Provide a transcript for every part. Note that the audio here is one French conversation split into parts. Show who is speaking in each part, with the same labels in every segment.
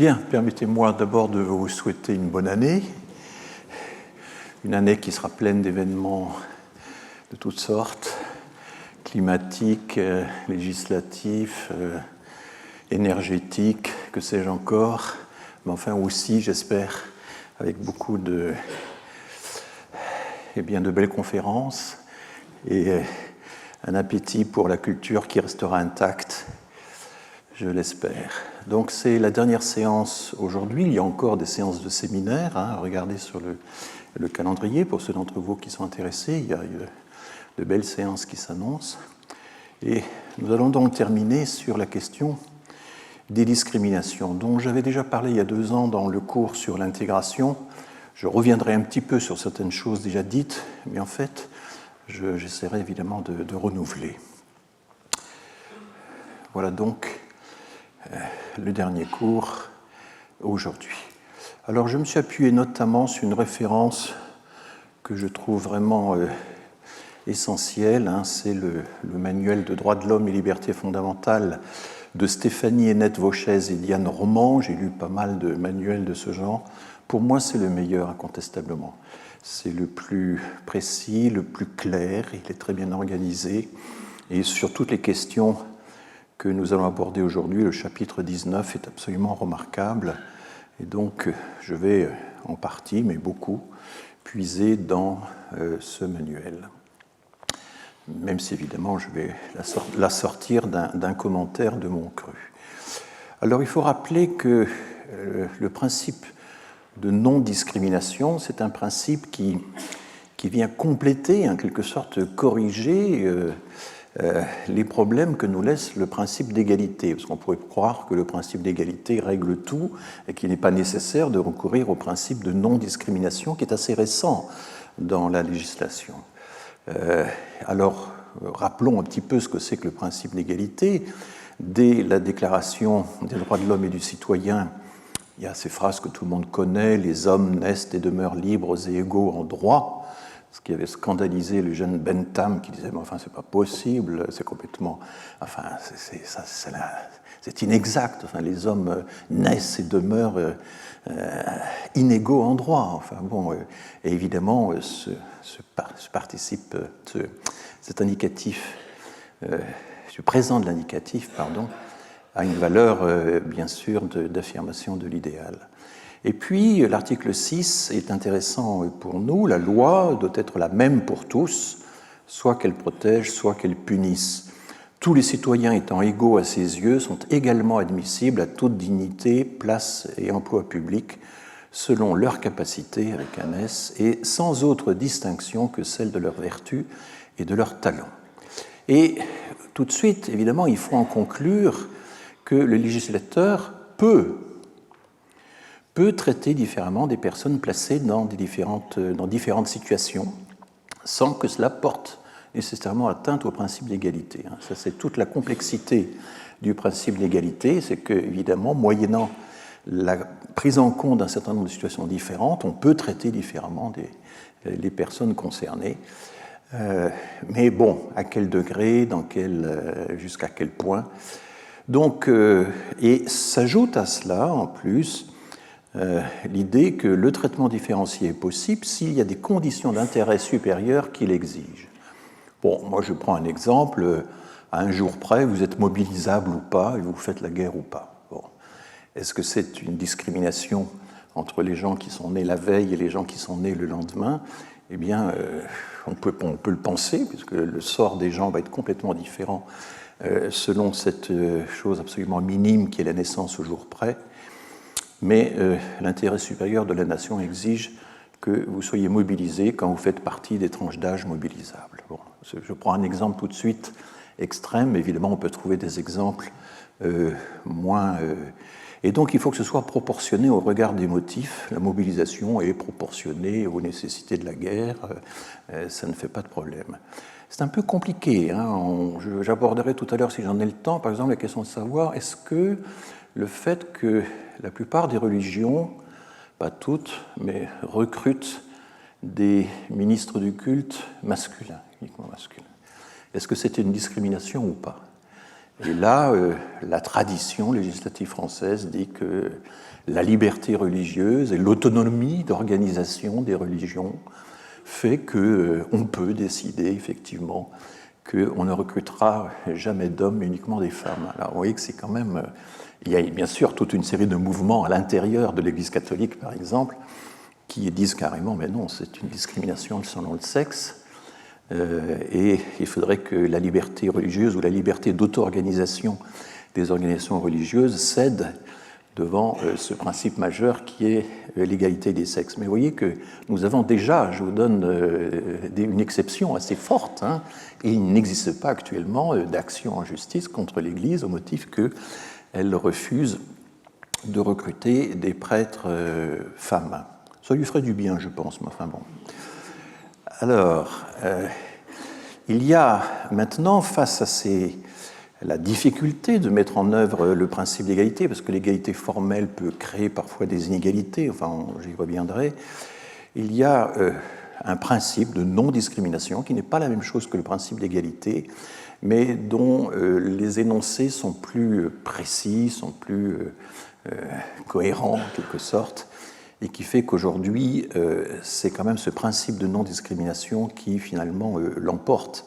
Speaker 1: Bien, permettez-moi d'abord de vous souhaiter une bonne année qui sera pleine d'événements de toutes sortes, climatiques, législatifs, énergétiques, que sais-je encore, mais enfin aussi, j'espère, avec beaucoup de belles conférences et un appétit pour la culture qui restera intact, je l'espère. Donc c'est la dernière séance aujourd'hui. Il y a encore des séances de séminaire à regarder sur le calendrier pour ceux d'entre vous qui sont intéressés. Il y a de belles séances qui s'annoncent. Et nous allons donc terminer sur la question des discriminations, dont j'avais déjà parlé il y a 2 ans dans le cours sur l'intégration. Je reviendrai un petit peu sur certaines choses déjà dites, mais en fait, j'essaierai évidemment de renouveler. Voilà donc le dernier cours aujourd'hui. Alors je me suis appuyé notamment sur une référence que je trouve vraiment essentielle, c'est le manuel de droits de l'homme et libertés fondamentales de Stéphanie Hennette-Vauchez et Diane Roman. J'ai lu pas mal de manuels de ce genre. Pour moi, c'est le meilleur, incontestablement. C'est le plus précis, le plus clair, il est très bien organisé, et sur toutes les questions que nous allons aborder aujourd'hui, le chapitre 19 est absolument remarquable, et donc je vais en partie, mais beaucoup, puiser dans ce manuel, même si évidemment je vais la sortir d'un commentaire de mon cru. Alors il faut rappeler que le principe de non-discrimination, c'est un principe qui vient compléter, en quelque sorte corriger les problèmes que nous laisse le principe d'égalité, parce qu'on pourrait croire que le principe d'égalité règle tout et qu'il n'est pas nécessaire de recourir au principe de non-discrimination qui est assez récent dans la législation. Alors, rappelons un petit peu ce que c'est que le principe d'égalité. Dès la Déclaration des droits de l'homme et du citoyen, il y a ces phrases que tout le monde connaît, « Les hommes naissent et demeurent libres et égaux en droit », ce qui avait scandalisé le jeune Bentham qui disait « Mais enfin, c'est pas possible, c'est complètement... Enfin, c'est inexact. Enfin, les hommes naissent et demeurent inégaux en droit. » Enfin, bon, et évidemment, cet indicatif, ce présent de l'indicatif, pardon, a une valeur, bien sûr, d'affirmation de l'idéal. Et puis, l'article 6 est intéressant pour nous. La loi doit être la même pour tous, soit qu'elle protège, soit qu'elle punisse. Tous les citoyens étant égaux à ses yeux sont également admissibles à toute dignité, place et emploi public, selon leur capacité, avec un S, et sans autre distinction que celle de leur vertu et de leur talent. Et tout de suite, évidemment, il faut en conclure que le législateur peut traiter différemment des personnes placées dans différentes situations, sans que cela porte nécessairement atteinte au principe d'égalité. Ça, c'est toute la complexité du principe d'égalité, c'est que, évidemment, moyennant la prise en compte d'un certain nombre de situations différentes, on peut traiter différemment les personnes concernées. Mais bon, à quel degré, jusqu'à quel point. Donc, et s'ajoute à cela, en plus, l'idée que le traitement différencié est possible s'il y a des conditions d'intérêt supérieur qui l'exigent. Bon, moi je prends un exemple, à un jour près, vous êtes mobilisable ou pas, et vous faites la guerre ou pas. Bon. Est-ce que c'est une discrimination entre les gens qui sont nés la veille et les gens qui sont nés le lendemain? Eh bien, on peut le penser, puisque le sort des gens va être complètement différent selon cette chose absolument minime qui est la naissance au jour près. Mais l'intérêt supérieur de la nation exige que vous soyez mobilisé quand vous faites partie des tranches d'âge mobilisables. Bon, je prends un exemple tout de suite extrême, évidemment on peut trouver des exemples moins... Et donc il faut que ce soit proportionné au regard des motifs. La mobilisation est proportionnée aux nécessités de la guerre, ça ne fait pas de problème. C'est un peu compliqué, j'aborderai tout à l'heure, si j'en ai le temps, par exemple la question de savoir est-ce que le fait que la plupart des religions, pas toutes, mais recrutent des ministres du culte masculins, uniquement masculins. Est-ce que c'est une discrimination ou pas? Et là, la tradition législative française dit que la liberté religieuse et l'autonomie d'organisation des religions fait qu'on peut décider effectivement qu'on ne recrutera jamais d'hommes, mais uniquement des femmes. Alors vous voyez que c'est quand même... Il y a bien sûr toute une série de mouvements à l'intérieur de l'Église catholique, par exemple, qui disent carrément, mais non, c'est une discrimination selon le sexe, et il faudrait que la liberté religieuse ou la liberté d'auto-organisation des organisations religieuses cède devant ce principe majeur qui est l'égalité des sexes. Mais vous voyez que nous avons déjà, je vous donne une exception assez forte, hein, et il n'existe pas actuellement d'action en justice contre l'Église au motif qu'elle refuse de recruter des prêtres femmes. Ça lui ferait du bien, je pense, mais enfin bon. Alors, il y a maintenant, face à la difficulté de mettre en œuvre le principe d'égalité, parce que l'égalité formelle peut créer parfois des inégalités, enfin j'y reviendrai, il y a un principe de non-discrimination qui n'est pas la même chose que le principe d'égalité, mais dont les énoncés sont plus précis, sont plus cohérents en quelque sorte, et qui fait qu'aujourd'hui, c'est quand même ce principe de non-discrimination qui finalement l'emporte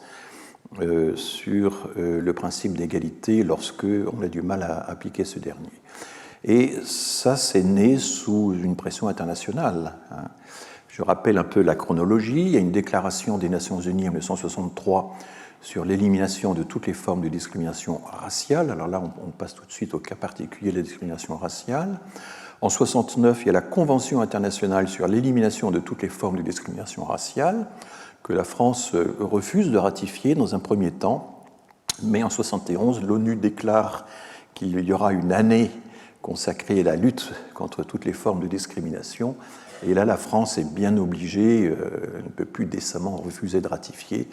Speaker 1: sur le principe d'égalité lorsque on a du mal à appliquer ce dernier. Et ça, c'est né sous une pression internationale. Je rappelle un peu la chronologie. Il y a une déclaration des Nations Unies en 1963 sur l'élimination de toutes les formes de discrimination raciale. Alors là, on passe tout de suite au cas particulier de la discrimination raciale. En 1969, il y a la Convention internationale sur l'élimination de toutes les formes de discrimination raciale, que la France refuse de ratifier dans un premier temps. Mais en 1971, l'ONU déclare qu'il y aura une année consacrée à la lutte contre toutes les formes de discrimination. Et là, la France est bien obligée, ne peut plus décemment refuser de ratifier.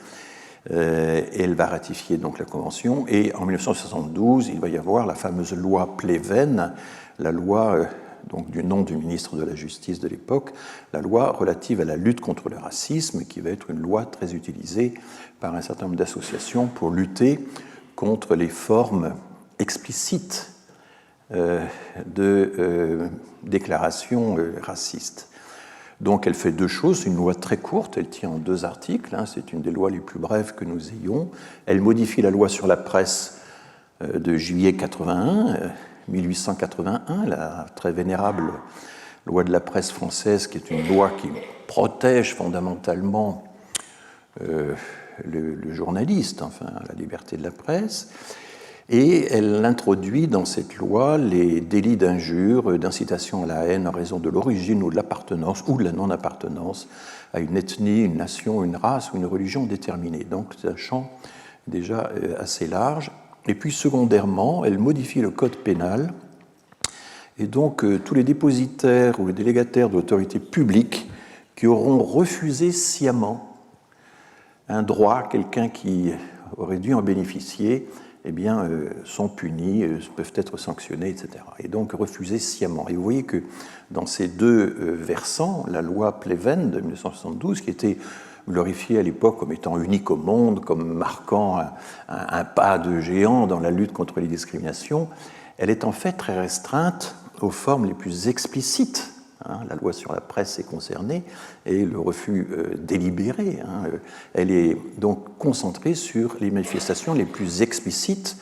Speaker 1: Et elle va ratifier donc la Convention. Et en 1972, il va y avoir la fameuse loi Pleven, la loi donc du nom du ministre de la Justice de l'époque, la loi relative à la lutte contre le racisme, qui va être une loi très utilisée par un certain nombre d'associations pour lutter contre les formes explicites de déclarations racistes. Donc elle fait deux choses, c'est une loi très courte, elle tient en 2 articles, hein, c'est une des lois les plus brèves que nous ayons. Elle modifie la loi sur la presse de juillet 1881, la très vénérable loi de la presse française, qui est une loi qui protège fondamentalement le journaliste, enfin la liberté de la presse. Et elle introduit dans cette loi les délits d'injure, d'incitation à la haine en raison de l'origine ou de l'appartenance ou de la non-appartenance à une ethnie, une nation, une race ou une religion déterminée. Donc c'est un champ déjà assez large. Et puis secondairement, elle modifie le code pénal. Et donc tous les dépositaires ou les délégataires de l'autorité publique qui auront refusé sciemment un droit, quelqu'un qui aurait dû en bénéficier, eh bien, sont punis, peuvent être sanctionnés, etc. Et donc refusés sciemment. Et vous voyez que dans ces deux versants, la loi Pleven de 1972, qui était glorifiée à l'époque comme étant unique au monde, comme marquant un pas de géant dans la lutte contre les discriminations, elle est en fait très restreinte aux formes les plus explicites. La loi sur la presse est concernée et le refus délibéré. Elle est donc concentrée sur les manifestations les plus explicites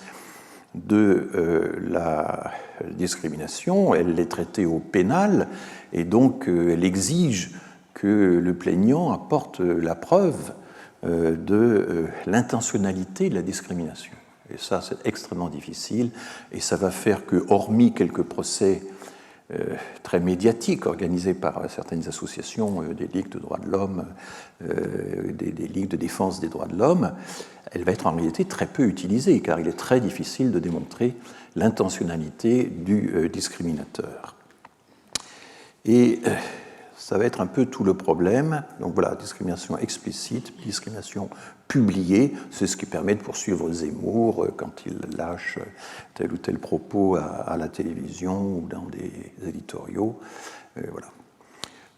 Speaker 1: de la discrimination. Elle est traitée au pénal et donc elle exige que le plaignant apporte la preuve de l'intentionnalité de la discrimination. Et ça, c'est extrêmement difficile et ça va faire que, hormis quelques procès très médiatique, organisée par certaines associations, des ligues de droits de l'homme, des ligues de défense des droits de l'homme, elle va être en réalité très peu utilisée, car il est très difficile de démontrer l'intentionnalité du discriminateur. Et ça va être un peu tout le problème. Donc voilà, discrimination explicite, discrimination publiée, c'est ce qui permet de poursuivre Zemmour quand il lâche tel ou tel propos à la télévision ou dans des éditoriaux. Voilà.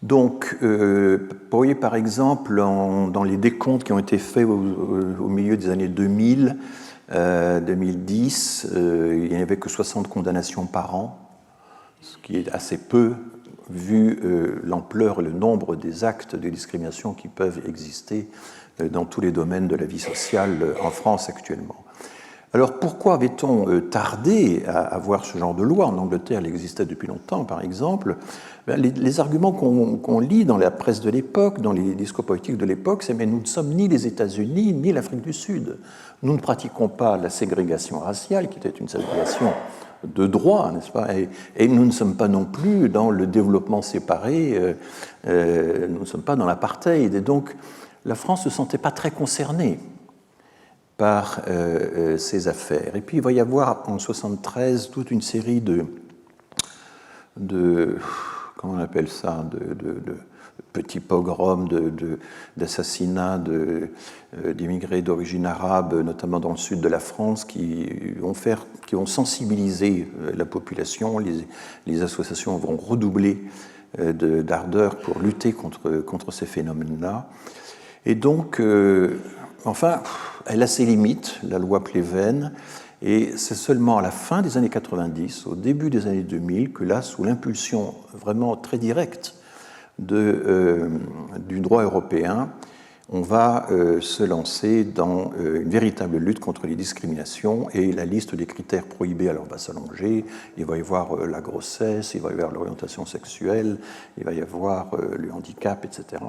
Speaker 1: Donc, vous voyez par exemple, dans les décomptes qui ont été faits au milieu des années 2000, 2010, il n'y avait que 60 condamnations par an, ce qui est assez peu vu l'ampleur et le nombre des actes de discrimination qui peuvent exister dans tous les domaines de la vie sociale en France actuellement. Alors pourquoi avait-on tardé à avoir ce genre de loi? En Angleterre, elle existait depuis longtemps, par exemple. Les arguments qu'on lit dans la presse de l'époque, dans les discours politiques de l'époque, c'est mais nous ne sommes ni les États-Unis ni l'Afrique du Sud. Nous ne pratiquons pas la ségrégation raciale, qui était une ségrégation de droit, n'est-ce pas, et nous ne sommes pas non plus dans le développement séparé, nous ne sommes pas dans l'apartheid. Et donc, la France ne se sentait pas très concernée par ces affaires. Et puis, il va y avoir en 1973 toute une série de comment on appelle ça, de petits pogroms, d'assassinats d'immigrés d'origine arabe, notamment dans le sud de la France, qui ont sensibilisé la population. Les associations vont redoubler d'ardeur pour lutter contre ces phénomènes-là. Et donc, enfin, elle a ses limites, la loi Pleven, et c'est seulement à la fin des années 90, au début des années 2000, que là, sous l'impulsion vraiment très directe du droit européen, on va se lancer dans une véritable lutte contre les discriminations, et la liste des critères prohibés alors va s'allonger. Il va y avoir la grossesse, il va y avoir l'orientation sexuelle, il va y avoir le handicap, etc.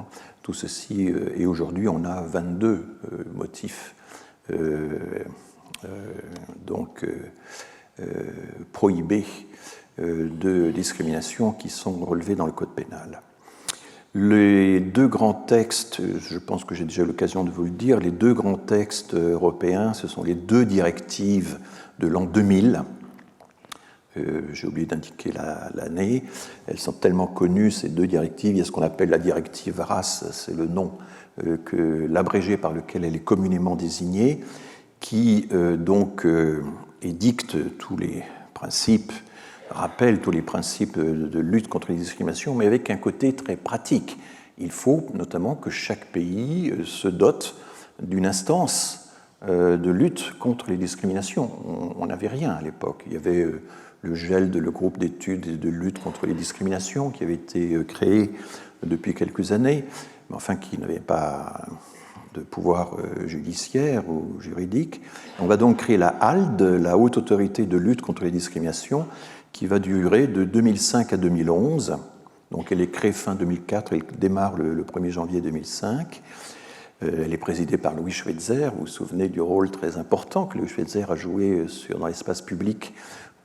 Speaker 1: Tout ceci, et aujourd'hui on a 22 motifs prohibés de discrimination qui sont relevés dans le Code pénal. Les deux grands textes, je pense que j'ai déjà eu l'occasion de vous le dire, les deux grands textes européens, ce sont les deux directives de l'an 2000. J'ai oublié d'indiquer l'année. Elles sont tellement connues, ces deux directives. Il y a ce qu'on appelle la directive RAS, c'est le nom l'abrégé par lequel elle est communément désignée, qui donc édicte tous les principes, rappelle tous les principes de lutte contre les discriminations, mais avec un côté très pratique. Il faut notamment que chaque pays se dote d'une instance de lutte contre les discriminations. On n'avait rien à l'époque. Il y avait le GELD, le groupe d'études et de lutte contre les discriminations, qui avait été créé depuis quelques années, mais enfin qui n'avait pas de pouvoir judiciaire ou juridique. On va donc créer la HALD, la Haute Autorité de lutte contre les discriminations, qui va durer de 2005 à 2011. Donc elle est créée fin 2004, elle démarre le 1er janvier 2005. Elle est présidée par Louis Schweitzer. Vous vous souvenez du rôle très important que Louis Schweitzer a joué dans l'espace public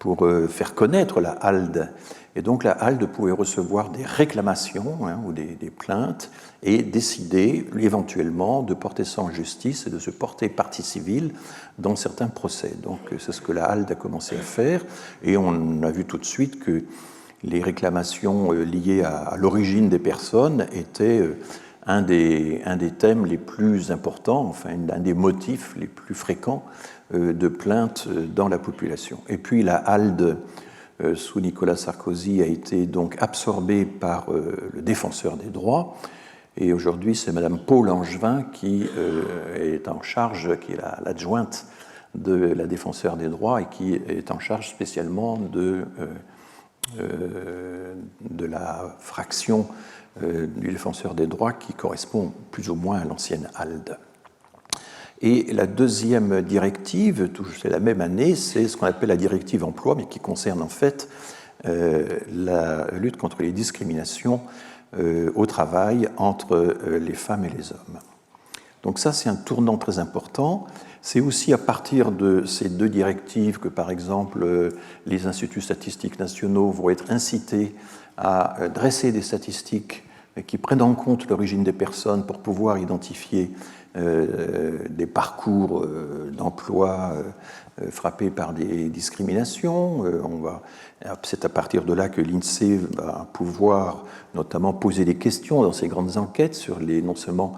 Speaker 1: pour faire connaître la HALD. Et donc la HALD pouvait recevoir des réclamations ou des plaintes et décider éventuellement de porter ça en justice et de se porter partie civile dans certains procès. Donc c'est ce que la HALD a commencé à faire, et on a vu tout de suite que les réclamations liées à l'origine des personnes étaient un des thèmes les plus importants, enfin un des motifs les plus fréquents de plaintes dans la population. Et puis la HALD sous Nicolas Sarkozy a été donc absorbée par le défenseur des droits, et aujourd'hui c'est Madame Paul Angevin qui est en charge, qui est l'adjointe de la défenseur des droits et qui est en charge spécialement de la fraction du défenseur des droits qui correspond plus ou moins à l'ancienne HALD. Et la deuxième directive, c'est la même année, c'est ce qu'on appelle la directive emploi, mais qui concerne en fait la lutte contre les discriminations au travail entre les femmes et les hommes. Donc ça, c'est un tournant très important. C'est aussi à partir de ces deux directives que, par exemple, les instituts statistiques nationaux vont être incités à dresser des statistiques qui prennent en compte l'origine des personnes pour pouvoir identifier des parcours d'emploi frappés par des discriminations. C'est à partir de là que l'INSEE va pouvoir notamment poser des questions dans ses grandes enquêtes sur non seulement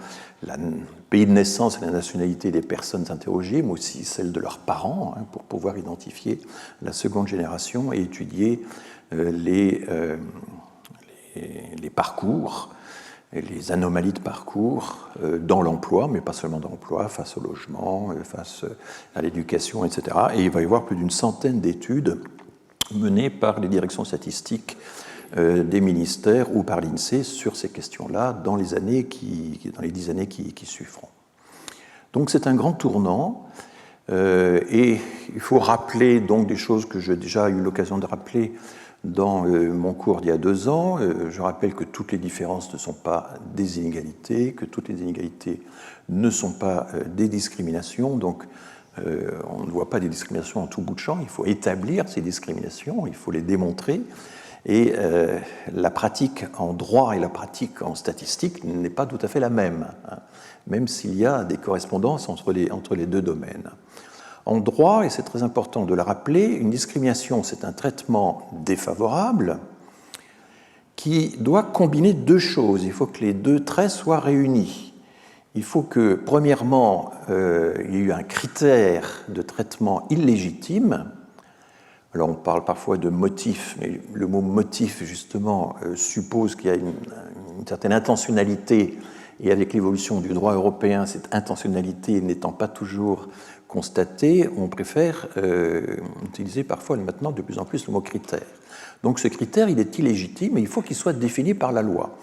Speaker 1: le pays de naissance et la nationalité des personnes interrogées, mais aussi celle de leurs parents, pour pouvoir identifier la seconde génération et étudier les parcours les anomalies de parcours dans l'emploi, mais pas seulement dans l'emploi, face au logement, face à l'éducation, etc. Et il va y avoir plus d'une centaine d'études menées par les directions statistiques des ministères ou par l'INSEE sur ces questions-là dans les 10 années qui suivront. Donc c'est un grand tournant, et il faut rappeler donc des choses que j'ai déjà eu l'occasion de rappeler dans mon cours d'il y a 2 ans. Je rappelle que toutes les différences ne sont pas des inégalités, que toutes les inégalités ne sont pas des discriminations. Donc on ne voit pas des discriminations en tout bout de champ, il faut établir ces discriminations, il faut les démontrer. Et la pratique en droit et la pratique en statistique n'est pas tout à fait la même, hein, même s'il y a des correspondances entre les deux domaines. En droit, et c'est très important de le rappeler, une discrimination, c'est un traitement défavorable qui doit combiner 2 choses. Il faut que les 2 traits soient réunis. Il faut que, premièrement, il y ait eu un critère de traitement illégitime. Alors on parle parfois de motif, mais le mot motif, justement, suppose qu'il y a une certaine intentionnalité, et avec l'évolution du droit européen, cette intentionnalité n'étant pas toujours constatée, on préfère utiliser parfois maintenant de plus en plus le mot critère. Donc ce critère, il est illégitime, et il faut qu'il soit défini par la loi.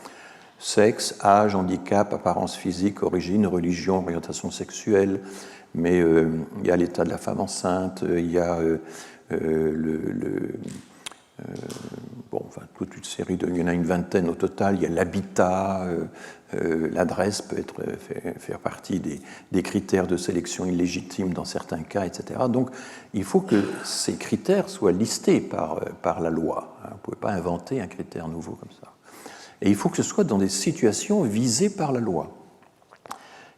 Speaker 1: Sexe, âge, handicap, apparence physique, origine, religion, orientation sexuelle, mais il y a l'état de la femme enceinte, il y a... toute une série il y en a une vingtaine au total. Il y a l'habitat, l'adresse peut faire partie des critères de sélection illégitime dans certains cas, etc. Donc, il faut que ces critères soient listés par la loi. Vous ne pouvez pas inventer un critère nouveau comme ça. Et il faut que ce soit dans des situations visées par la loi,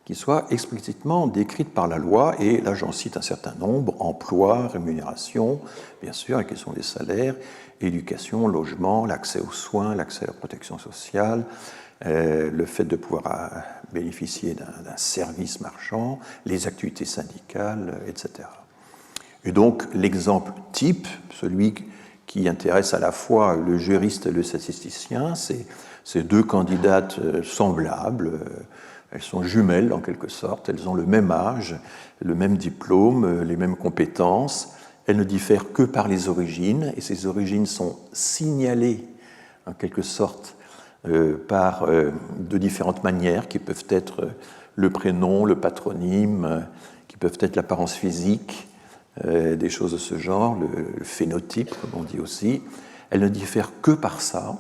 Speaker 1: qui soient explicitement décrites par la loi, et là j'en cite un certain nombre: emploi, rémunération, bien sûr, la question des salaires, éducation, logement, l'accès aux soins, l'accès à la protection sociale, le fait de pouvoir bénéficier d'un service marchand, les activités syndicales, etc. Et donc l'exemple type, celui qui intéresse à la fois le juriste et le statisticien, c'est ces 2 candidates semblables. Elles sont jumelles en quelque sorte, elles ont le même âge, le même diplôme, les mêmes compétences. Elles ne diffèrent que par les origines, et ces origines sont signalées en quelque sorte par de différentes manières, qui peuvent être le prénom, le patronyme, qui peuvent être l'apparence physique, des choses de ce genre, le phénotype, comme on dit aussi. Elles ne diffèrent que par ça,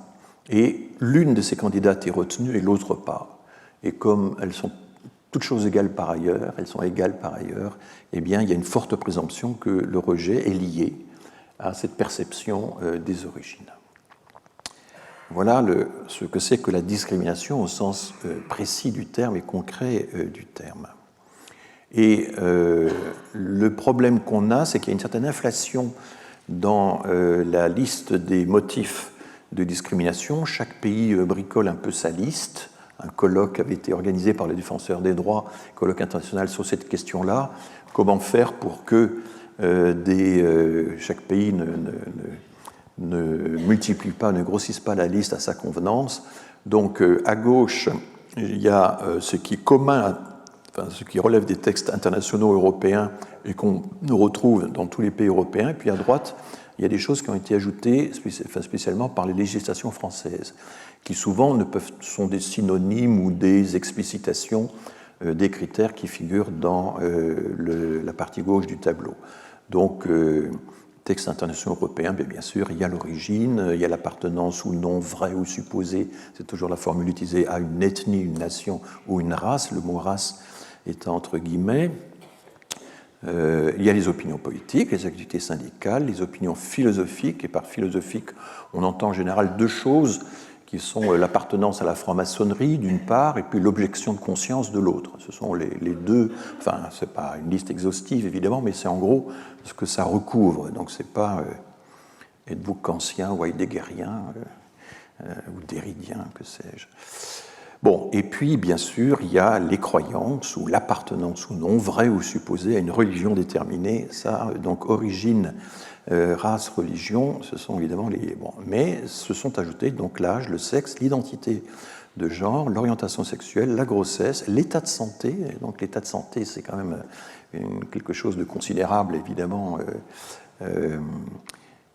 Speaker 1: et l'une de ces candidates est retenue et l'autre pas. Et comme elles sont toutes choses égales par ailleurs, eh bien, il y a une forte présomption que le rejet est lié à cette perception des origines. Voilà ce que c'est que la discrimination au sens précis du terme et concret du terme. Et le problème qu'on a, c'est qu'il y a une certaine inflation dans la liste des motifs de discrimination. Chaque pays bricole un peu sa liste. Un colloque avait été organisé par les défenseurs des droits, colloque international sur cette question-là. Comment faire pour que chaque pays ne multiplie pas, ne grossisse pas la liste à sa convenance. Donc à gauche, il y a ce qui est commun, ce qui relève des textes internationaux européens et qu'on retrouve dans tous les pays européens. Et puis à droite, il y a des choses qui ont été ajoutées spécialement par les législations françaises, qui souvent sont des synonymes ou des explicitations des critères qui figurent dans la partie gauche du tableau. Donc, texte international européen, bien sûr, il y a l'origine, il y a l'appartenance ou non, vraie ou supposée, c'est toujours la formule utilisée, à une ethnie, une nation ou une race, le mot race étant entre guillemets. Il y a les opinions politiques, les activités syndicales, les opinions philosophiques, et par philosophique, on entend en général 2 choses qui sont l'appartenance à la franc-maçonnerie d'une part, et puis l'objection de conscience de l'autre. Ce sont les 2, enfin, ce n'est pas une liste exhaustive évidemment, mais c'est en gros ce que ça recouvre. Donc ce n'est pas êtes-vous kantien ou heideggérien ou déridien, que sais-je. Bon, et puis bien sûr, il y a les croyances ou l'appartenance ou non, vraie ou supposée, à une religion déterminée. Ça, donc origine, race, religion, ce sont évidemment les... Bon, mais se sont ajoutés donc l'âge, le sexe, l'identité de genre, l'orientation sexuelle, la grossesse, l'état de santé. Donc l'état de santé, c'est quand même quelque chose de considérable, évidemment.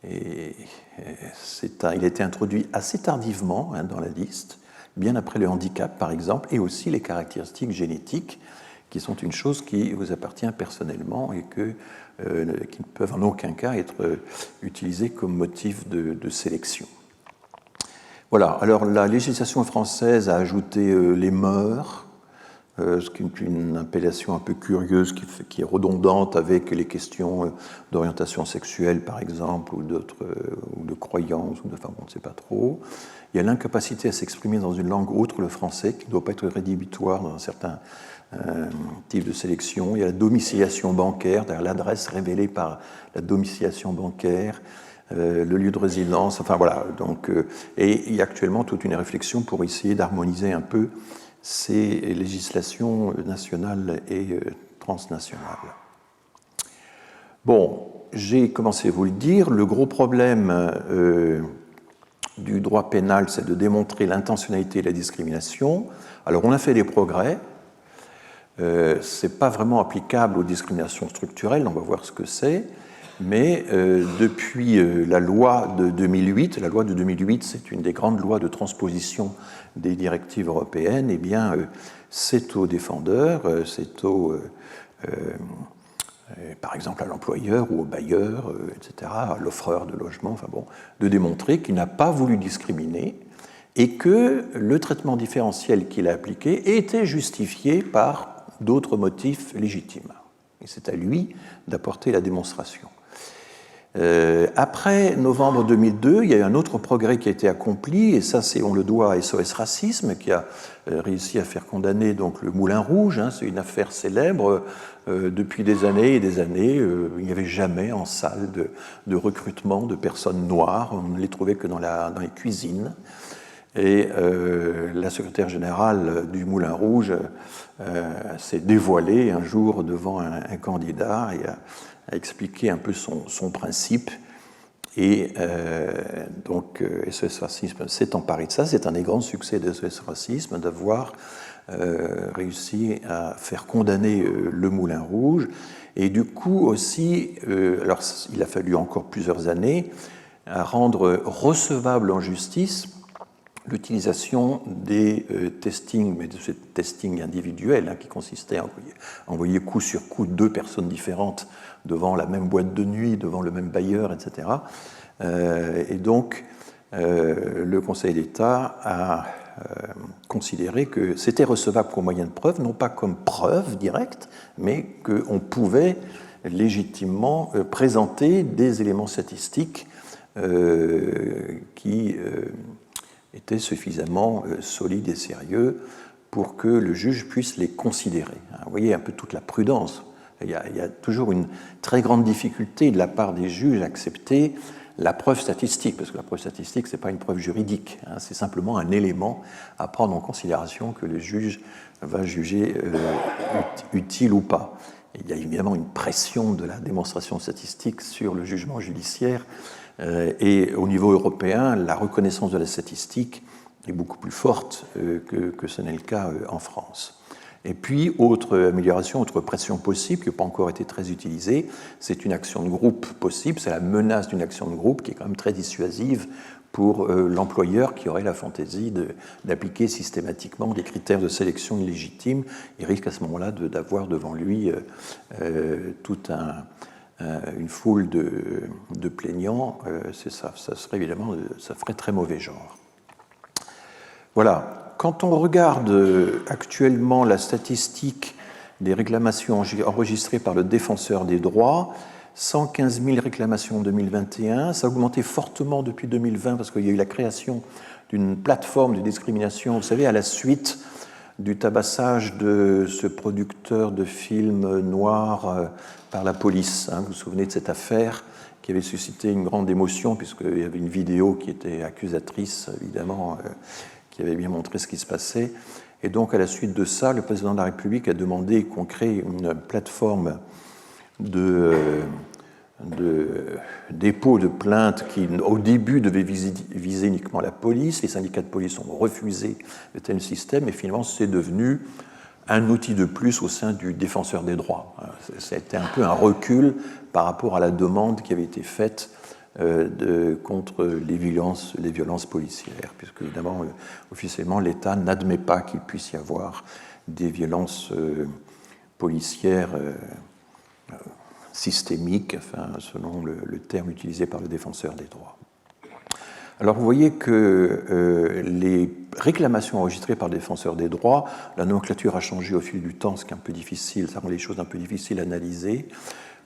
Speaker 1: Il a été introduit assez tardivement dans la liste, bien après le handicap, par exemple, et aussi les caractéristiques génétiques, qui sont une chose qui vous appartient personnellement et qui ne peuvent en aucun cas être utilisées comme motif de sélection. Voilà, alors la législation française a ajouté les mœurs, ce qui est une appellation un peu curieuse qui est redondante avec les questions d'orientation sexuelle, par exemple, ou de croyance, enfin, on ne sait pas trop. Il y a l'incapacité à s'exprimer dans une langue autre, le français, qui ne doit pas être rédhibitoire dans un certain type de sélection. Il y a la domiciliation bancaire, c'est-à-dire l'adresse révélée par la domiciliation bancaire, le lieu de résidence, enfin voilà. Donc, et il y a actuellement toute une réflexion pour essayer d'harmoniser un peu ces législations nationales et transnationales. Bon, j'ai commencé à vous le dire, le gros problème du droit pénal, c'est de démontrer l'intentionnalité et la discrimination. Alors, on a fait des progrès. Ce n'est pas vraiment applicable aux discriminations structurelles, on va voir ce que c'est, mais depuis la loi de 2008, la loi de 2008, c'est une des grandes lois de transposition des directives européennes, eh bien, c'est aux défendeurs, par exemple à l'employeur ou au bailleur, etc., à l'offreur de logement, enfin bon, de démontrer qu'il n'a pas voulu discriminer et que le traitement différentiel qu'il a appliqué était justifié par d'autres motifs légitimes. Et c'est à lui d'apporter la démonstration. Après novembre 2002, il y a eu un autre progrès qui a été accompli, et ça, on le doit à SOS Racisme, qui a réussi à faire condamner donc, le Moulin Rouge. C'est une affaire célèbre. Depuis des années et des années, il n'y avait jamais en salle de recrutement de personnes noires. On ne les trouvait que dans les cuisines. Et la secrétaire générale du Moulin Rouge s'est dévoilée un jour devant un candidat et a expliqué un peu son principe. Et donc SOS Racisme s'est emparé de ça. C'est un des grands succès de SOS Racisme d'avoir réussi à faire condamner le Moulin Rouge. Et du coup aussi, alors il a fallu encore plusieurs années, à rendre recevable en justice l'utilisation des testings, mais de ce testing individuel qui consistait à envoyer coup sur coup 2 personnes différentes devant la même boîte de nuit, devant le même bailleur, etc. Et donc, le Conseil d'État a considéré que c'était recevable comme moyen de preuve, non pas comme preuve directe, mais qu'on pouvait légitimement présenter des éléments statistiques qui étaient suffisamment solides et sérieux pour que le juge puisse les considérer. Vous voyez un peu toute la prudence. Il y a toujours une très grande difficulté de la part des juges à accepter la preuve statistique, parce que la preuve statistique, ce n'est pas une preuve juridique, c'est simplement un élément à prendre en considération que le juge va juger utile ou pas. Et il y a évidemment une pression de la démonstration statistique sur le jugement judiciaire, et au niveau européen, la reconnaissance de la statistique est beaucoup plus forte que ce n'est le cas en France. Et puis, autre amélioration, autre pression possible, qui n'a pas encore été très utilisée, c'est une action de groupe possible, c'est la menace d'une action de groupe qui est quand même très dissuasive pour l'employeur qui aurait la fantaisie d'appliquer systématiquement des critères de sélection illégitimes. Il risque à ce moment-là d'avoir devant lui toute une foule de plaignants. Ça serait évidemment, ça ferait très mauvais genre. Voilà. Quand on regarde actuellement la statistique des réclamations enregistrées par le défenseur des droits, 115 000 réclamations en 2021, ça a augmenté fortement depuis 2020 parce qu'il y a eu la création d'une plateforme de discrimination, vous savez, à la suite du tabassage de ce producteur de films noirs par la police. Vous vous souvenez de cette affaire qui avait suscité une grande émotion puisqu'il y avait une vidéo qui était accusatrice, évidemment, qui avait bien montré ce qui se passait. Et donc, à la suite de ça, le président de la République a demandé qu'on crée une plateforme de dépôt de plaintes qui, au début, devaient viser uniquement la police. Les syndicats de police ont refusé de tel système et finalement, c'est devenu un outil de plus au sein du défenseur des droits. C'était un peu un recul par rapport à la demande qui avait été faite contre les violences policières, puisque évidemment, officiellement, l'État n'admet pas qu'il puisse y avoir des violences policières systémiques, enfin, selon le terme utilisé par le défenseur des droits. Alors vous voyez que les réclamations enregistrées par le défenseur des droits, la nomenclature a changé au fil du temps, ce qui est un peu difficile, ça rend les choses un peu difficiles à analyser.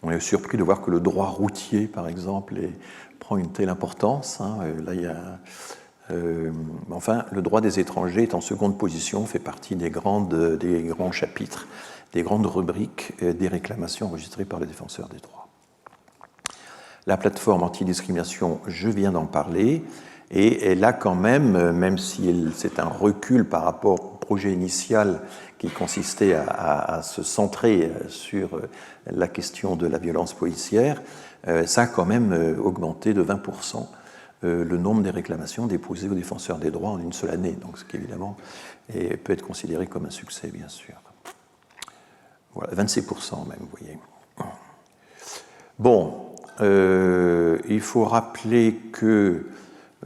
Speaker 1: On est surpris de voir que le droit routier, par exemple, prend une telle importance. Là, il y a, enfin, le droit des étrangers est en seconde position, fait partie des grands chapitres, des grandes rubriques des réclamations enregistrées par le défenseur des droits. La plateforme antidiscrimination, je viens d'en parler, et elle a quand même si c'est un recul par rapport au projet initial qui consistait à se centrer sur la question de la violence policière, ça a quand même augmenté de 20% le nombre des réclamations déposées aux défenseurs des droits en une seule année, donc ce qui évidemment peut être considéré comme un succès, bien sûr. Voilà, 26% même, vous voyez. Bon, il faut rappeler que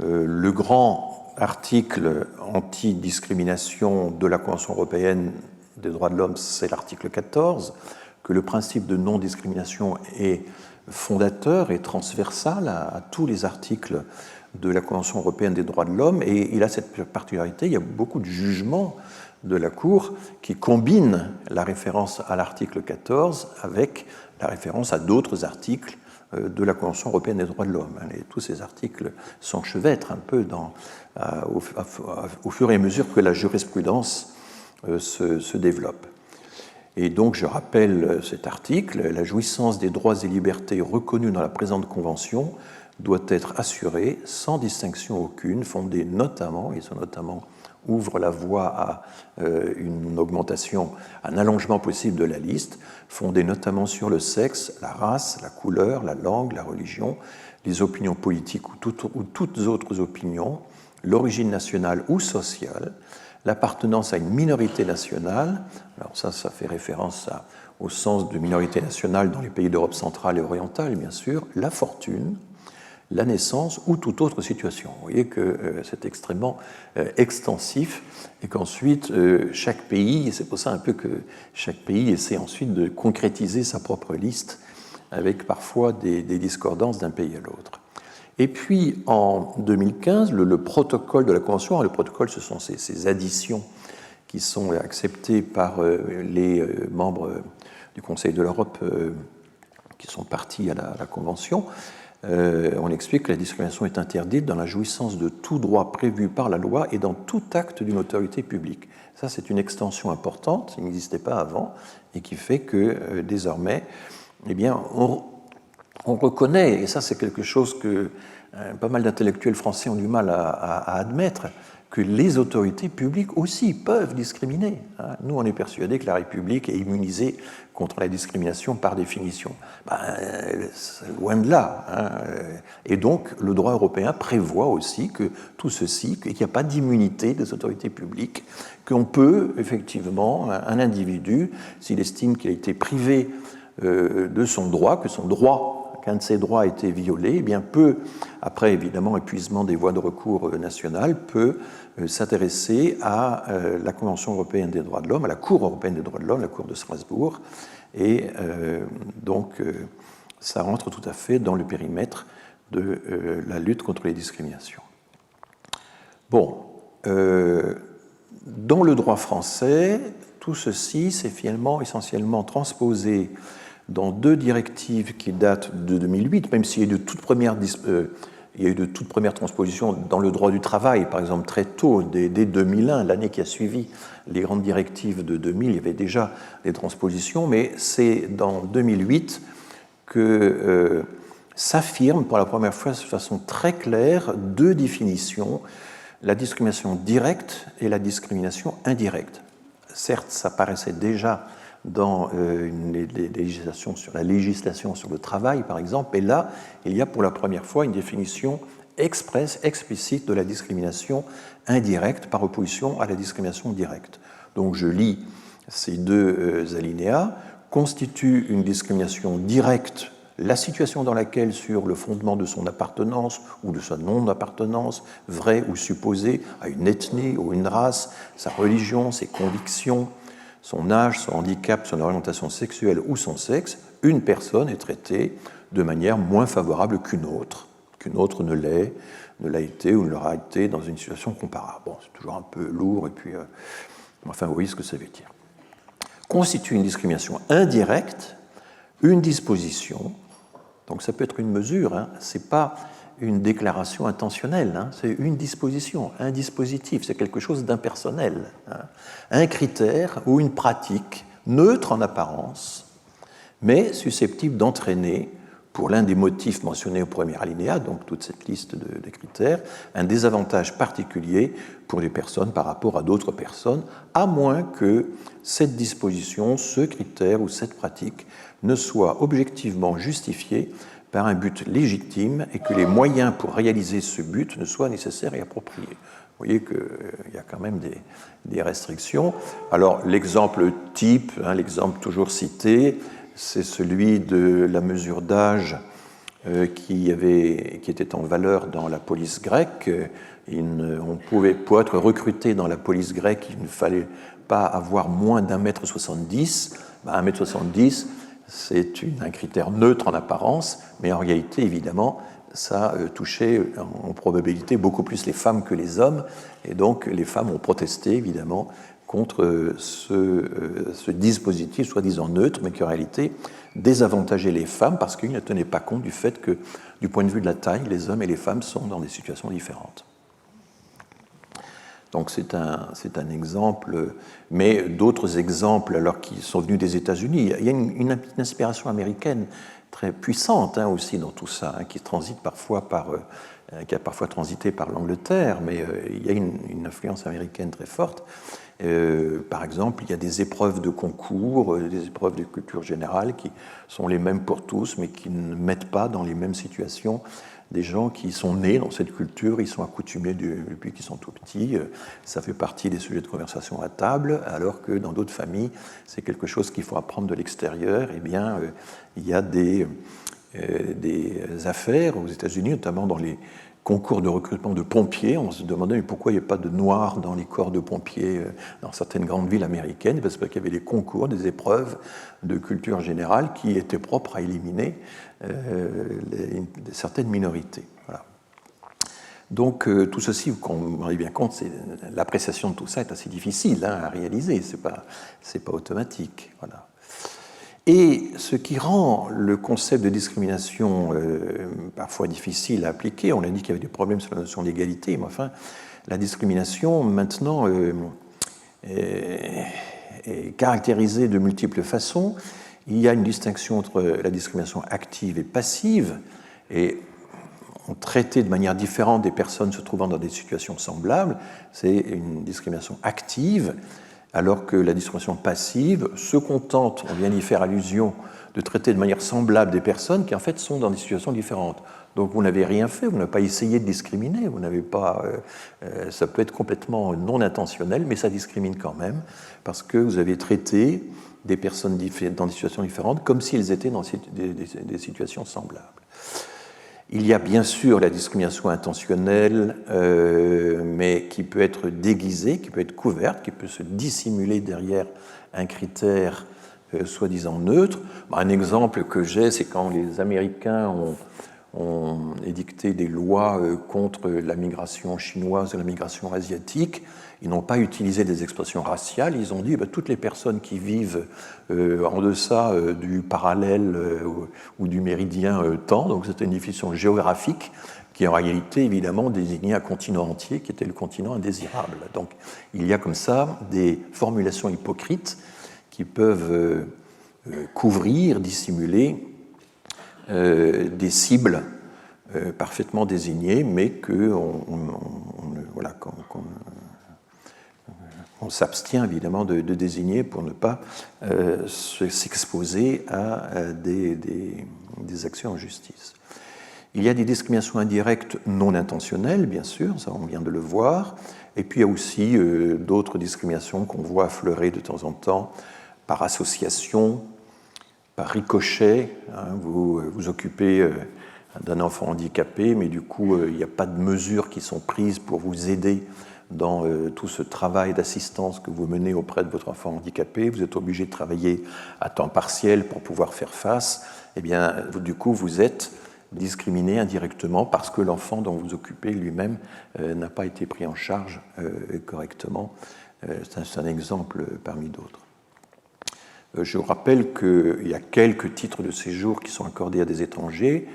Speaker 1: le grand article anti-discrimination de la Convention européenne des droits de l'homme, c'est l'article 14, que le principe de non-discrimination est fondateur et transversal à tous les articles de la Convention européenne des droits de l'homme, et il a cette particularité, il y a beaucoup de jugements de la Cour qui combinent la référence à l'article 14 avec la référence à d'autres articles de la Convention européenne des droits de l'homme. Tous ces articles s'enchevêtrent un peu au fur et à mesure que la jurisprudence se développe. Et donc, je rappelle cet article, la jouissance des droits et libertés reconnus dans la présente Convention doit être assurée sans distinction aucune, fondée notamment, et ce notamment ouvre la voie à une augmentation, un allongement possible de la liste, fondée notamment sur le sexe, la race, la couleur, la langue, la religion, les opinions politiques ou toutes autres opinions, l'origine nationale ou sociale, l'appartenance à une minorité nationale, alors ça fait référence au sens de minorité nationale dans les pays d'Europe centrale et orientale, bien sûr, la fortune, la naissance ou toute autre situation. Vous voyez que c'est extrêmement extensif et qu'ensuite chaque pays, et c'est pour ça un peu que chaque pays essaie ensuite de concrétiser sa propre liste avec parfois des discordances d'un pays à l'autre. Et puis en 2015, le protocole de la Convention, le protocole ce sont ces additions qui sont acceptées par les membres du Conseil de l'Europe qui sont partis à la Convention. On explique que la discrimination est interdite dans la jouissance de tout droit prévu par la loi et dans tout acte d'une autorité publique. Ça, c'est une extension importante, qui n'existait pas avant, et qui fait que désormais, eh bien, on reconnaît, et ça c'est quelque chose que pas mal d'intellectuels français ont du mal à admettre, que les autorités publiques aussi peuvent discriminer. Nous, on est persuadés que la République est immunisée contre la discrimination par définition. Loin de là. Et donc, le droit européen prévoit aussi que tout ceci, qu'il n'y a pas d'immunité des autorités publiques, qu'on peut, effectivement, un individu, s'il estime qu'il a été privé de son droit, qu'un de ses droits a été violé, eh bien peut, après évidemment épuisement des voies de recours nationales, peut s'intéresser à la Convention européenne des droits de l'homme, à la Cour européenne des droits de l'homme, la Cour de Strasbourg, et donc ça rentre tout à fait dans le périmètre de la lutte contre les discriminations. Bon, dans le droit français, tout ceci s'est finalement essentiellement transposé dans deux directives qui datent de 2008, même s'il y a eu de toutes premières transpositions dans le droit du travail, par exemple très tôt, dès 2001, l'année qui a suivi les grandes directives de 2000, il y avait déjà des transpositions, mais c'est dans 2008 que s'affirment pour la première fois de façon très claire deux définitions, la discrimination directe et la discrimination indirecte. Certes, ça paraissait déjà dans la législation sur le travail, par exemple, et là, il y a pour la première fois une définition expresse, explicite de la discrimination indirecte par opposition à la discrimination directe. Donc je lis ces deux alinéas. Constitue une discrimination directe la situation dans laquelle, sur le fondement de son appartenance ou de sa non-appartenance, vraie ou supposée, à une ethnie ou une race, sa religion, ses convictions, son âge, son handicap, son orientation sexuelle ou son sexe, une personne est traitée de manière moins favorable qu'une autre ne l'a été ou ne l'aura été dans une situation comparable. Bon, c'est toujours un peu lourd, et puis, enfin, vous voyez ce que ça veut dire. Constitue une discrimination indirecte, une disposition, donc ça peut être une mesure, hein, ce n'est pas une déclaration intentionnelle, hein, c'est une disposition, un dispositif, c'est quelque chose d'impersonnel, hein, un critère ou une pratique neutre en apparence, mais susceptible d'entraîner, pour l'un des motifs mentionnés au premier alinéa, donc toute cette liste de critères, un désavantage particulier pour les personnes par rapport à d'autres personnes, à moins que cette disposition, ce critère ou cette pratique ne soit objectivement justifiée par un but légitime et que les moyens pour réaliser ce but ne soient nécessaires et appropriés. Vous voyez qu'il y a quand même des restrictions. Alors l'exemple type, hein, l'exemple toujours cité, c'est celui de la mesure d'âge qui était en valeur dans la police grecque. Pour être recruté dans la police grecque, il ne fallait pas avoir moins d'1,70 m. 1,70 m, c'est un critère neutre en apparence, mais en réalité, évidemment, ça touchait en probabilité beaucoup plus les femmes que les hommes, et donc les femmes ont protesté, évidemment, contre ce dispositif soi-disant neutre, mais qui en réalité désavantageait les femmes parce qu'il ne tenait pas compte du fait que, du point de vue de la taille, les hommes et les femmes sont dans des situations différentes. Donc c'est un exemple, mais d'autres exemples, alors qui sont venus des États-Unis, il y a une inspiration américaine très puissante, hein, aussi dans tout ça, hein, qui a parfois transité par l'Angleterre, mais il y a une influence américaine très forte. Par exemple, il y a des épreuves de concours, des épreuves de culture générale qui sont les mêmes pour tous, mais qui ne mettent pas dans les mêmes situations des gens qui sont nés dans cette culture, ils sont accoutumés depuis qu'ils sont tout petits, ça fait partie des sujets de conversation à table, alors que dans d'autres familles, c'est quelque chose qu'il faut apprendre de l'extérieur. Eh bien, il y a des affaires aux États-Unis, notamment dans les concours de recrutement de pompiers. On se demandait pourquoi il n'y a pas de noirs dans les corps de pompiers dans certaines grandes villes américaines, parce qu'il y avait des concours, des épreuves de culture générale qui étaient propres à éliminer certaines minorités. Voilà. Donc tout ceci, vous vous rendez bien compte, l'appréciation de tout ça est assez difficile, hein, à réaliser, c'est pas automatique. Voilà. Et ce qui rend le concept de discrimination parfois difficile à appliquer, on a dit qu'il y avait des problèmes sur la notion d'égalité, mais enfin, la discrimination maintenant est caractérisée de multiples façons. Il y a une distinction entre la discrimination active et passive, et on traitait de manière différente des personnes se trouvant dans des situations semblables. C'est une discrimination active, alors que la discrimination passive se contente, on vient d'y faire allusion, de traiter de manière semblable des personnes qui en fait sont dans des situations différentes. Donc vous n'avez rien fait, vous n'avez pas essayé de discriminer, vous n'avez pas, ça peut être complètement non intentionnel, mais ça discrimine quand même, parce que vous avez traité des personnes dans des situations différentes comme s'ils étaient dans des situations semblables. Il y a bien sûr la discrimination intentionnelle, mais qui peut être déguisée, qui peut être couverte, qui peut se dissimuler derrière un critère soi-disant neutre. Un exemple que j'ai, c'est quand les Américains ont édicté des lois contre la migration chinoise et la migration asiatique. Ils n'ont pas utilisé des expressions raciales, ils ont dit toutes les personnes qui vivent en deçà du parallèle ou du méridien temps, donc c'était une définition géographique qui en réalité évidemment désignait un continent entier qui était le continent indésirable. Donc il y a comme ça des formulations hypocrites qui peuvent couvrir, dissimuler des cibles parfaitement désignées, mais que on s'abstient évidemment de désigner pour ne pas s'exposer à des actions en justice. Il y a des discriminations indirectes non intentionnelles, bien sûr, ça on vient de le voir, et puis il y a aussi d'autres discriminations qu'on voit affleurer de temps en temps par association, par ricochet. Hein, vous vous occupez d'un enfant handicapé, mais du coup il n'y a pas de mesures qui sont prises pour vous aider dans tout ce travail d'assistance que vous menez auprès de votre enfant handicapé. Vous êtes obligé de travailler à temps partiel pour pouvoir faire face. Eh bien, du coup, vous êtes discriminé indirectement parce que l'enfant dont vous occupez lui-même n'a pas été pris en charge correctement. C'est un exemple parmi d'autres. Je vous rappelle qu'il y a quelques titres de séjour qui sont accordés à des étrangers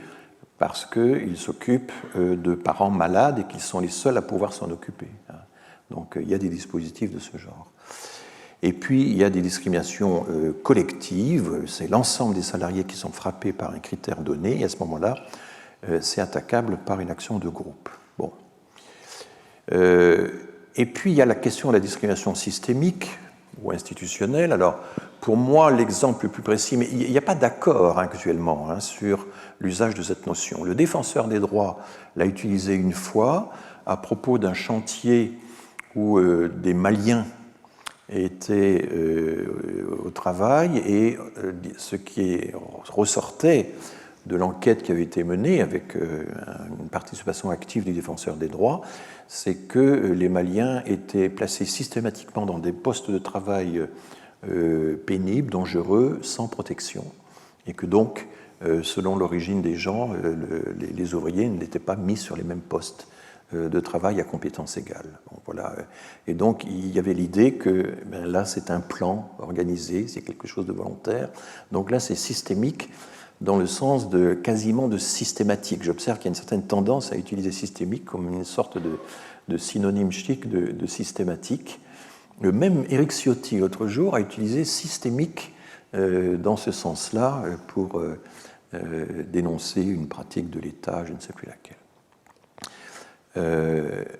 Speaker 1: parce qu'ils s'occupent de parents malades et qu'ils sont les seuls à pouvoir s'en occuper. Donc il y a des dispositifs de ce genre. Et puis il y a des discriminations collectives, c'est l'ensemble des salariés qui sont frappés par un critère donné, et à ce moment-là, c'est attaquable par une action de groupe. Bon. Et puis il y a la question de la discrimination systémique ou institutionnelle. Alors pour moi, l'exemple le plus précis, mais il n'y a pas d'accord actuellement sur l'usage de cette notion. Le défenseur des droits l'a utilisé une fois à propos d'un chantier où des Maliens étaient au travail et ce qui ressortait de l'enquête qui avait été menée avec une participation active des défenseurs des droits, c'est que les Maliens étaient placés systématiquement dans des postes de travail pénibles, dangereux, sans protection, et que donc, selon l'origine des gens, les ouvriers n'étaient pas mis sur les mêmes postes de travail à compétences égales. Bon, voilà. Et donc, il y avait l'idée que là, c'est un plan organisé, c'est quelque chose de volontaire. Donc là, c'est systémique dans le sens de quasiment de systématique. J'observe qu'il y a une certaine tendance à utiliser systémique comme une sorte de synonyme chic de systématique. Même Éric Ciotti, l'autre jour, a utilisé systémique dans ce sens-là pour dénoncer une pratique de l'État, je ne sais plus laquelle.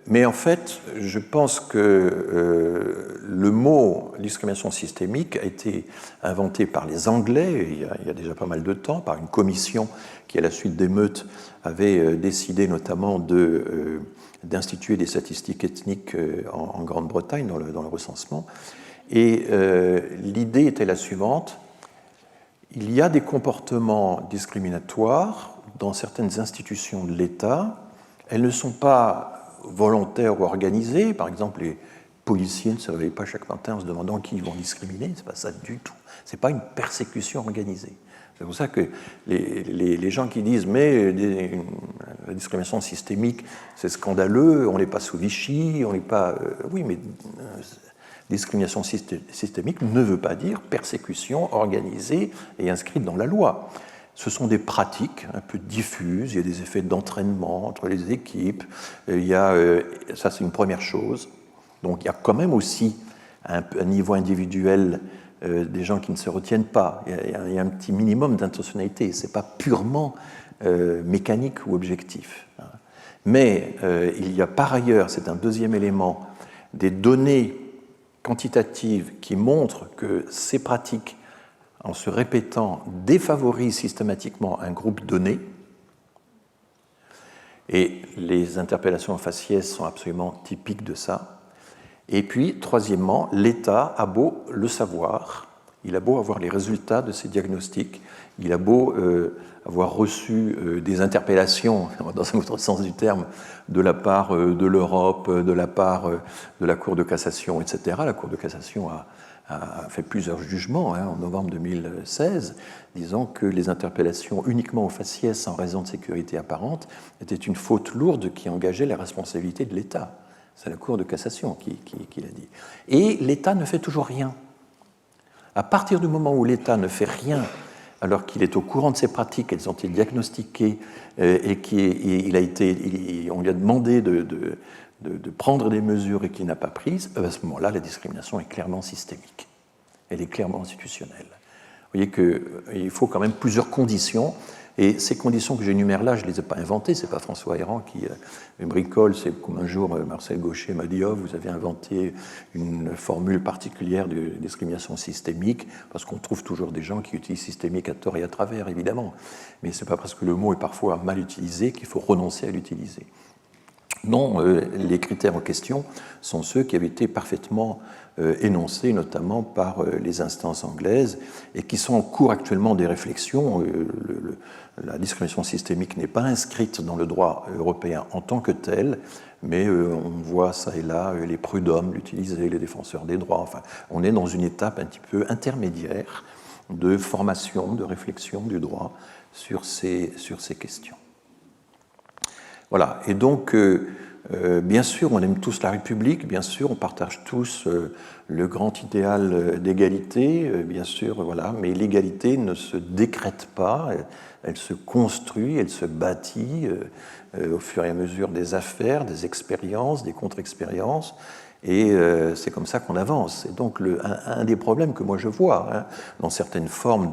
Speaker 1: Mais en fait, je pense que le mot discrimination systémique a été inventé par les Anglais il y a déjà pas mal de temps, par une commission qui, à la suite d'émeutes, avait décidé notamment d'instituer des statistiques ethniques en Grande-Bretagne dans le recensement. Et l'idée était la suivante: il y a des comportements discriminatoires dans certaines institutions de l'État. Elles ne sont pas volontaires ou organisées. Par exemple, les policiers ne se réveillent pas chaque matin en se demandant qui ils vont discriminer. Ce n'est pas ça du tout. Ce n'est pas une persécution organisée. C'est pour ça que les gens qui disent « mais la discrimination systémique, c'est scandaleux, on n'est pas sous Vichy, on n'est pas… » Oui, mais discrimination systémique ne veut pas dire persécution organisée et inscrite dans la loi. Ce sont des pratiques un peu diffuses, il y a des effets d'entraînement entre les équipes, ça c'est une première chose. Donc il y a quand même aussi un niveau individuel des gens qui ne se retiennent pas, il y a un petit minimum d'intentionnalité, ce n'est pas purement mécanique ou objectif. Mais il y a par ailleurs, c'est un deuxième élément, des données quantitatives qui montrent que ces pratiques, en se répétant, défavorise systématiquement un groupe donné. Et les interpellations en faciès sont absolument typiques de ça. Et puis, troisièmement, l'État a beau le savoir, il a beau avoir les résultats de ces diagnostics, il a beau avoir reçu des interpellations, dans un autre sens du terme, de la part de l'Europe, de la part de la Cour de cassation, etc. La Cour de cassation a fait plusieurs jugements en novembre 2016, disant que les interpellations uniquement au faciès sans raison de sécurité apparente étaient une faute lourde qui engageait la responsabilité de l'État. C'est la Cour de cassation qui l'a dit. Et l'État ne fait toujours rien. À partir du moment où l'État ne fait rien, alors qu'il est au courant de ces pratiques, qu'elles ont été diagnostiquées et on lui a demandé de prendre des mesures et qu'il n'a pas prises, à ce moment-là, la discrimination est clairement systémique. Elle est clairement institutionnelle. Vous voyez qu'il faut quand même plusieurs conditions, Et ces conditions que j'énumère là, je ne les ai pas inventées, ce n'est pas François Héran qui bricole, c'est comme un jour Marcel Gaucher m'a dit « Oh, vous avez inventé une formule particulière de discrimination systémique », parce qu'on trouve toujours des gens qui utilisent systémique à tort et à travers, évidemment. Mais ce n'est pas parce que le mot est parfois mal utilisé qu'il faut renoncer à l'utiliser. Non, les critères en question sont ceux qui avaient été parfaitement énoncés, notamment par les instances anglaises, et qui sont en cours actuellement des réflexions. La discrimination systémique n'est pas inscrite dans le droit européen en tant que tel, mais on voit ça et là les prud'hommes l'utiliser, les défenseurs des droits. Enfin, on est dans une étape un petit peu intermédiaire de formation, de réflexion du droit sur ces questions. Voilà, et donc, bien sûr, on aime tous la République, bien sûr, on partage tous le grand idéal d'égalité, bien sûr, voilà, mais l'égalité ne se décrète pas, elle se construit, elle se bâtit au fur et à mesure des affaires, des expériences, des contre-expériences, et c'est comme ça qu'on avance. Et donc, un des problèmes que moi je vois dans certaines formes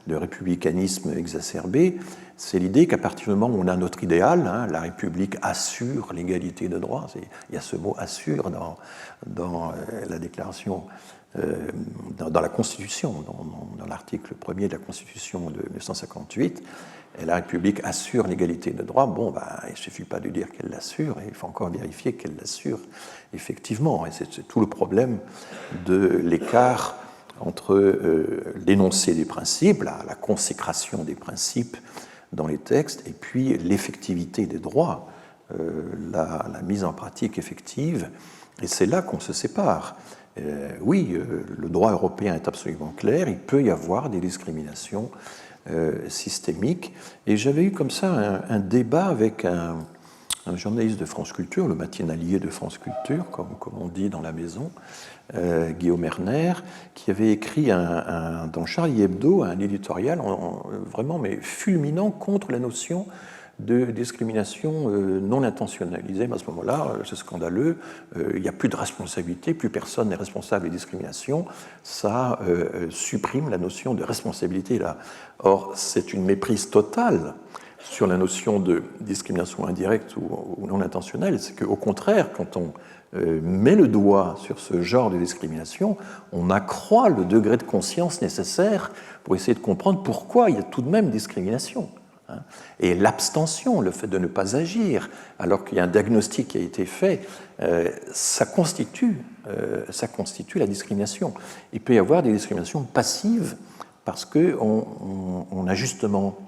Speaker 1: de républicanisme exacerbé, c'est l'idée qu'à partir du moment où on a notre idéal, la République assure l'égalité de droits, il y a ce mot « assure » dans la déclaration, dans la Constitution, dans l'article 1er de la Constitution de 1958, et la République assure l'égalité de droits. Bon, il ne suffit pas de dire qu'elle l'assure, il faut encore vérifier qu'elle l'assure effectivement. Et c'est tout le problème de l'écart entre l'énoncé des principes, la consécration des principes dans les textes, et puis l'effectivité des droits, la mise en pratique effective. Et c'est là qu'on se sépare. Oui, le droit européen est absolument clair, il peut y avoir des discriminations systémiques. Et j'avais eu comme ça un débat avec un journaliste de France Culture, le matinalier de France Culture, comme on dit dans la maison, Guillaume Erner, qui avait écrit dans Charlie Hebdo un éditorial vraiment mais fulminant contre la notion de discrimination non intentionnelle. Il disait, à ce moment-là, c'est scandaleux, il n'y a plus de responsabilité, plus personne n'est responsable des discriminations, ça supprime la notion de responsabilité là. Or, c'est une méprise totale sur la notion de discrimination indirecte ou non intentionnelle. C'est qu'au contraire, quand on met le doigt sur ce genre de discrimination, on accroît le degré de conscience nécessaire pour essayer de comprendre pourquoi il y a tout de même discrimination. Et l'abstention, le fait de ne pas agir, alors qu'il y a un diagnostic qui a été fait, ça constitue la discrimination. Il peut y avoir des discriminations passives parce qu'on a justement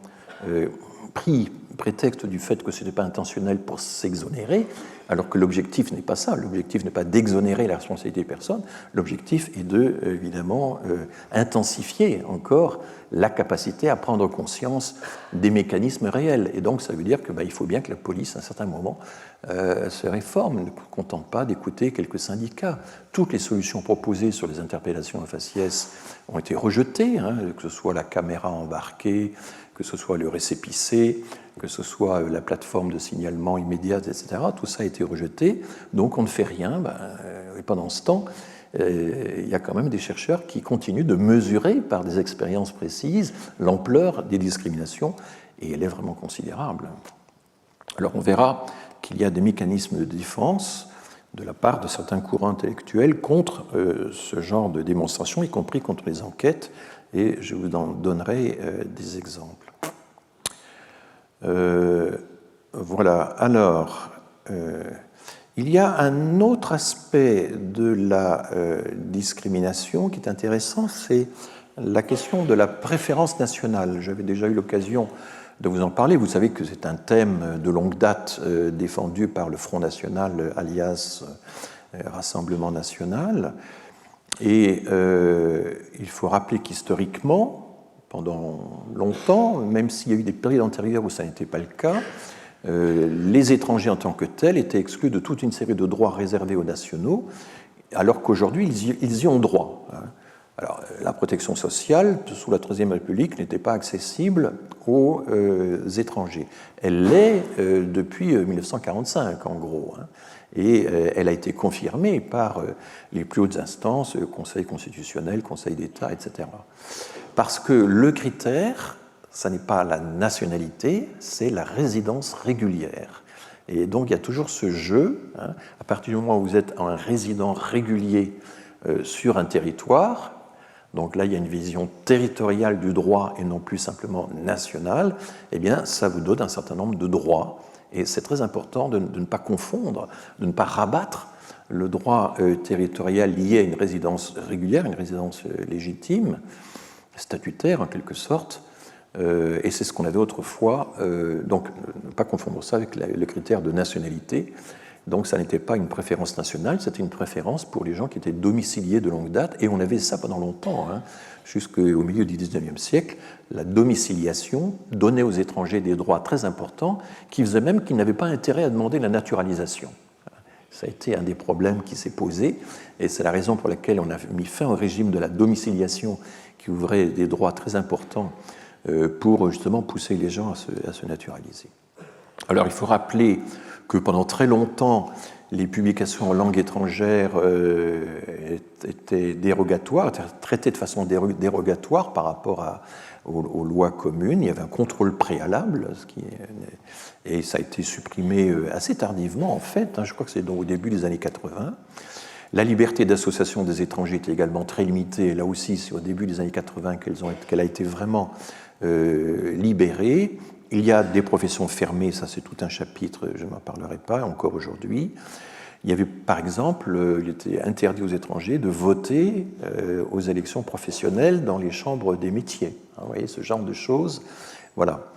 Speaker 1: pris prétexte du fait que ce n'était pas intentionnel pour s'exonérer, alors que l'objectif n'est pas ça. L'objectif n'est pas d'exonérer la responsabilité des personnes. L'objectif est de, évidemment, intensifier encore la capacité à prendre conscience des mécanismes réels. Et donc, ça veut dire qu'il faut bien que la police, à un certain moment, se réforme, ne se contente pas d'écouter quelques syndicats. Toutes les solutions proposées sur les interpellations au faciès ont été rejetées, que ce soit la caméra embarquée, que ce soit le récépissé, que ce soit la plateforme de signalement immédiat, etc. Tout ça a été rejeté, donc on ne fait rien. Et pendant ce temps, il y a quand même des chercheurs qui continuent de mesurer par des expériences précises l'ampleur des discriminations, et elle est vraiment considérable. Alors on verra qu'il y a des mécanismes de défense de la part de certains courants intellectuels contre ce genre de démonstration, y compris contre les enquêtes, et je vous en donnerai des exemples. Voilà, alors, il y a un autre aspect de la discrimination qui est intéressant, c'est la question de la préférence nationale. J'avais déjà eu l'occasion de vous en parler. Vous savez que c'est un thème de longue date défendu par le Front National, alias Rassemblement National. Et il faut rappeler qu'historiquement, pendant longtemps, même s'il y a eu des périodes antérieures où ça n'était pas le cas, les étrangers en tant que tels étaient exclus de toute une série de droits réservés aux nationaux, alors qu'aujourd'hui, ils y ont droit. Alors, la protection sociale, sous la Troisième République, n'était pas accessible aux étrangers. Elle l'est depuis 1945, en gros. Et elle a été confirmée par les plus hautes instances, Conseil constitutionnel, Conseil d'État, etc. Parce que le critère, ça n'est pas la nationalité, c'est la résidence régulière. Et donc il y a toujours ce jeu, hein, à partir du moment où vous êtes un résident régulier sur un territoire, donc là il y a une vision territoriale du droit et non plus simplement nationale, eh bien ça vous donne un certain nombre de droits. Et c'est très important de ne pas confondre, de ne pas rabattre le droit territorial lié à une résidence régulière, une résidence légitime, statutaire en quelque sorte, et c'est ce qu'on avait autrefois, donc ne pas confondre ça avec le critère de nationalité. Donc ça n'était pas une préférence nationale, c'était une préférence pour les gens qui étaient domiciliés de longue date, et on avait ça pendant longtemps, hein, jusqu'au milieu du XIXe siècle. La domiciliation donnait aux étrangers des droits très importants qui faisaient même qu'ils n'avaient pas intérêt à demander la naturalisation. Ça a été un des problèmes qui s'est posé, et c'est la raison pour laquelle on a mis fin au régime de la domiciliation qui ouvrait des droits très importants pour justement pousser les gens à se naturaliser. Alors il faut rappeler que pendant très longtemps, les publications en langue étrangère étaient dérogatoires, étaient traitées de façon dérogatoire par rapport aux lois communes. Il y avait un contrôle préalable, et ça a été supprimé assez tardivement en fait, je crois que c'est au début des années 80. La liberté d'association des étrangers était également très limitée, là aussi c'est au début des années 80 qu'elle a été vraiment libérée. Il y a des professions fermées, ça c'est tout un chapitre, je n'en parlerai pas encore aujourd'hui. Il y avait par exemple, il était interdit aux étrangers de voter aux élections professionnelles dans les chambres des métiers. Vous voyez, ce genre de choses. Voilà.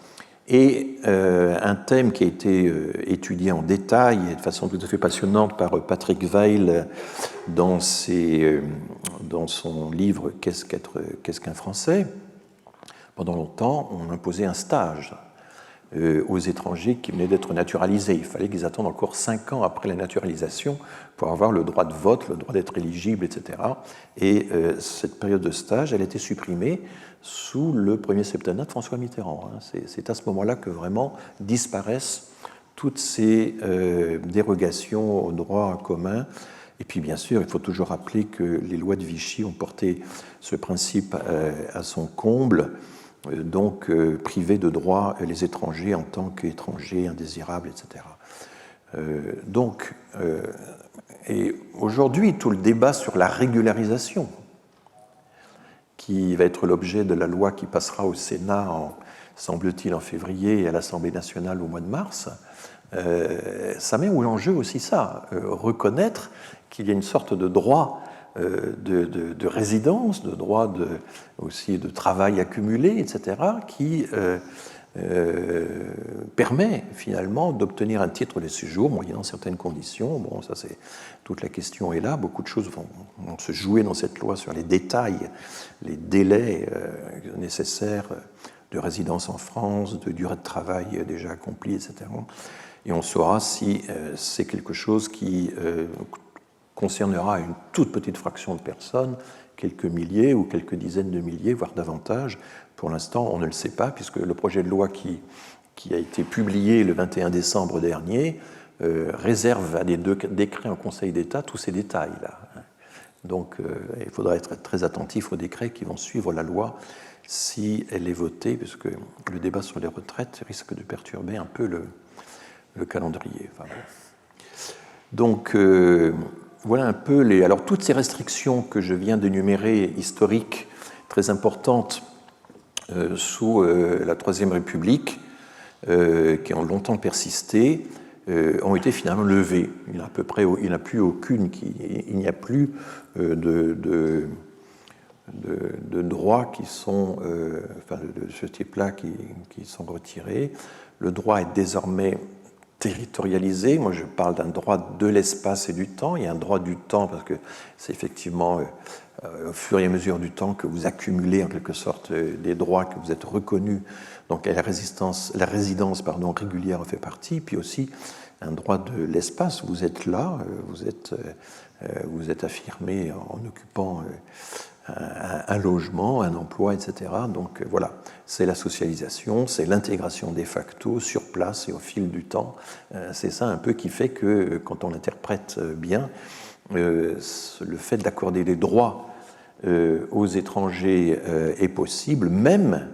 Speaker 1: Et un thème qui a été étudié en détail et de façon tout à fait passionnante par Patrick Weil dans son livre « Qu'est-ce qu'un Français ?». Pendant longtemps, on imposait un stage aux étrangers qui venaient d'être naturalisés. Il fallait qu'ils attendent encore 5 ans après la naturalisation pour avoir le droit de vote, le droit d'être éligible, etc. Et cette période de stage, elle a été supprimée sous le premier septennat de François Mitterrand. C'est à ce moment-là que vraiment disparaissent toutes ces dérogations au droit commun. Et puis bien sûr, il faut toujours rappeler que les lois de Vichy ont porté ce principe à son comble, donc priver de droits les étrangers en tant qu'étrangers indésirables, etc. Et aujourd'hui, tout le débat sur la régularisation, qui va être l'objet de la loi qui passera au Sénat, semble-t-il, en février et à l'Assemblée nationale au mois de mars, ça met en jeu aussi ça, reconnaître qu'il y a une sorte de droit de résidence, de droit aussi de travail accumulé, etc., qui permet finalement d'obtenir un titre de séjour moyennant certaines conditions. Bon, ça c'est toute la question est là. Beaucoup de choses vont se jouer dans cette loi sur les détails, les délais nécessaires de résidence en France, de durée de travail déjà accomplie, etc. Et on saura si c'est quelque chose qui concernera une toute petite fraction de personnes, quelques milliers ou quelques dizaines de milliers, voire davantage. Pour l'instant, on ne le sait pas, puisque le projet de loi qui a été publié le 21 décembre dernier réserve à des décrets en Conseil d'État tous ces détails-là. Donc, il faudra être très attentif aux décrets qui vont suivre la loi si elle est votée, puisque le débat sur les retraites risque de perturber un peu le calendrier. Enfin, bon. Donc, voilà un peu alors toutes ces restrictions que je viens d'énumérer, historiques, très importantes, sous la Troisième République, qui ont longtemps persisté, ont été finalement levées. Il n'y a plus aucune, il n'y a plus de droits qui sont, de ce type-là qui sont retirés. Le droit est désormais territorialisé. Moi, je parle d'un droit de l'espace et du temps. Il y a un droit du temps parce que c'est effectivement au fur et à mesure du temps que vous accumulez en quelque sorte des droits, que vous êtes reconnus. Donc la résidence régulière en fait partie. Puis aussi un droit de l'espace. Vous êtes là, vous êtes affirmé en occupant un logement, un emploi, etc. Donc voilà, c'est la socialisation, c'est l'intégration de facto sur place et au fil du temps. C'est ça un peu qui fait que quand on l'interprète bien, le fait d'accorder des droits aux étrangers est possible, même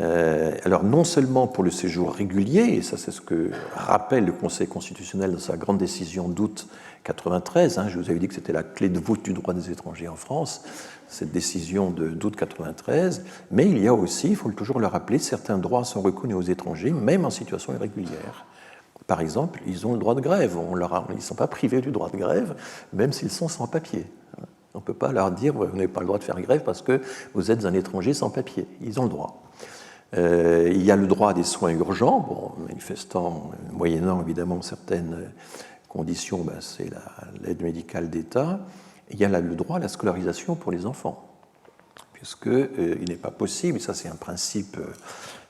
Speaker 1: Alors non seulement pour le séjour régulier, et ça c'est ce que rappelle le Conseil constitutionnel dans sa grande décision d'août 93, je vous avais dit que c'était la clé de voûte du droit des étrangers en France, cette décision d'août 93, mais il y a aussi, il faut toujours le rappeler, certains droits sont reconnus aux étrangers, même en situation irrégulière. Par exemple, ils ont le droit de grève, ils ne sont pas privés du droit de grève, même s'ils sont sans papier. On ne peut pas leur dire, vous n'avez pas le droit de faire grève parce que vous êtes un étranger sans papier. Ils ont le droit. Il y a le droit à des soins urgents, manifestant, moyennant évidemment certaines conditions, c'est l'aide médicale d'État. Il y a le droit à la scolarisation pour les enfants, puisqu'il n'est pas possible, et ça c'est un principe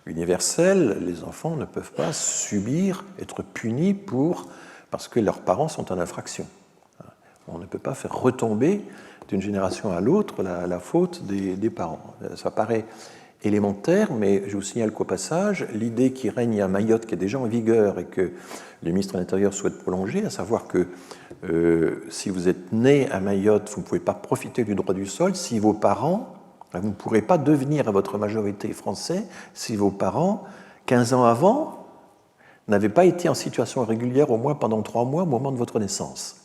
Speaker 1: universel, les enfants ne peuvent pas subir, être punis parce que leurs parents sont en infraction. On ne peut pas faire retomber d'une génération à l'autre la faute des parents. Ça paraît élémentaire, mais je vous signale qu'au passage, l'idée qui règne à Mayotte, qui est déjà en vigueur et que le ministre de l'Intérieur souhaite prolonger, à savoir que si vous êtes né à Mayotte, vous ne pouvez pas profiter du droit du sol si vos parents, vous ne pourrez pas devenir à votre majorité français si vos parents, 15 ans avant, n'avaient pas été en situation irrégulière au moins pendant 3 mois au moment de votre naissance.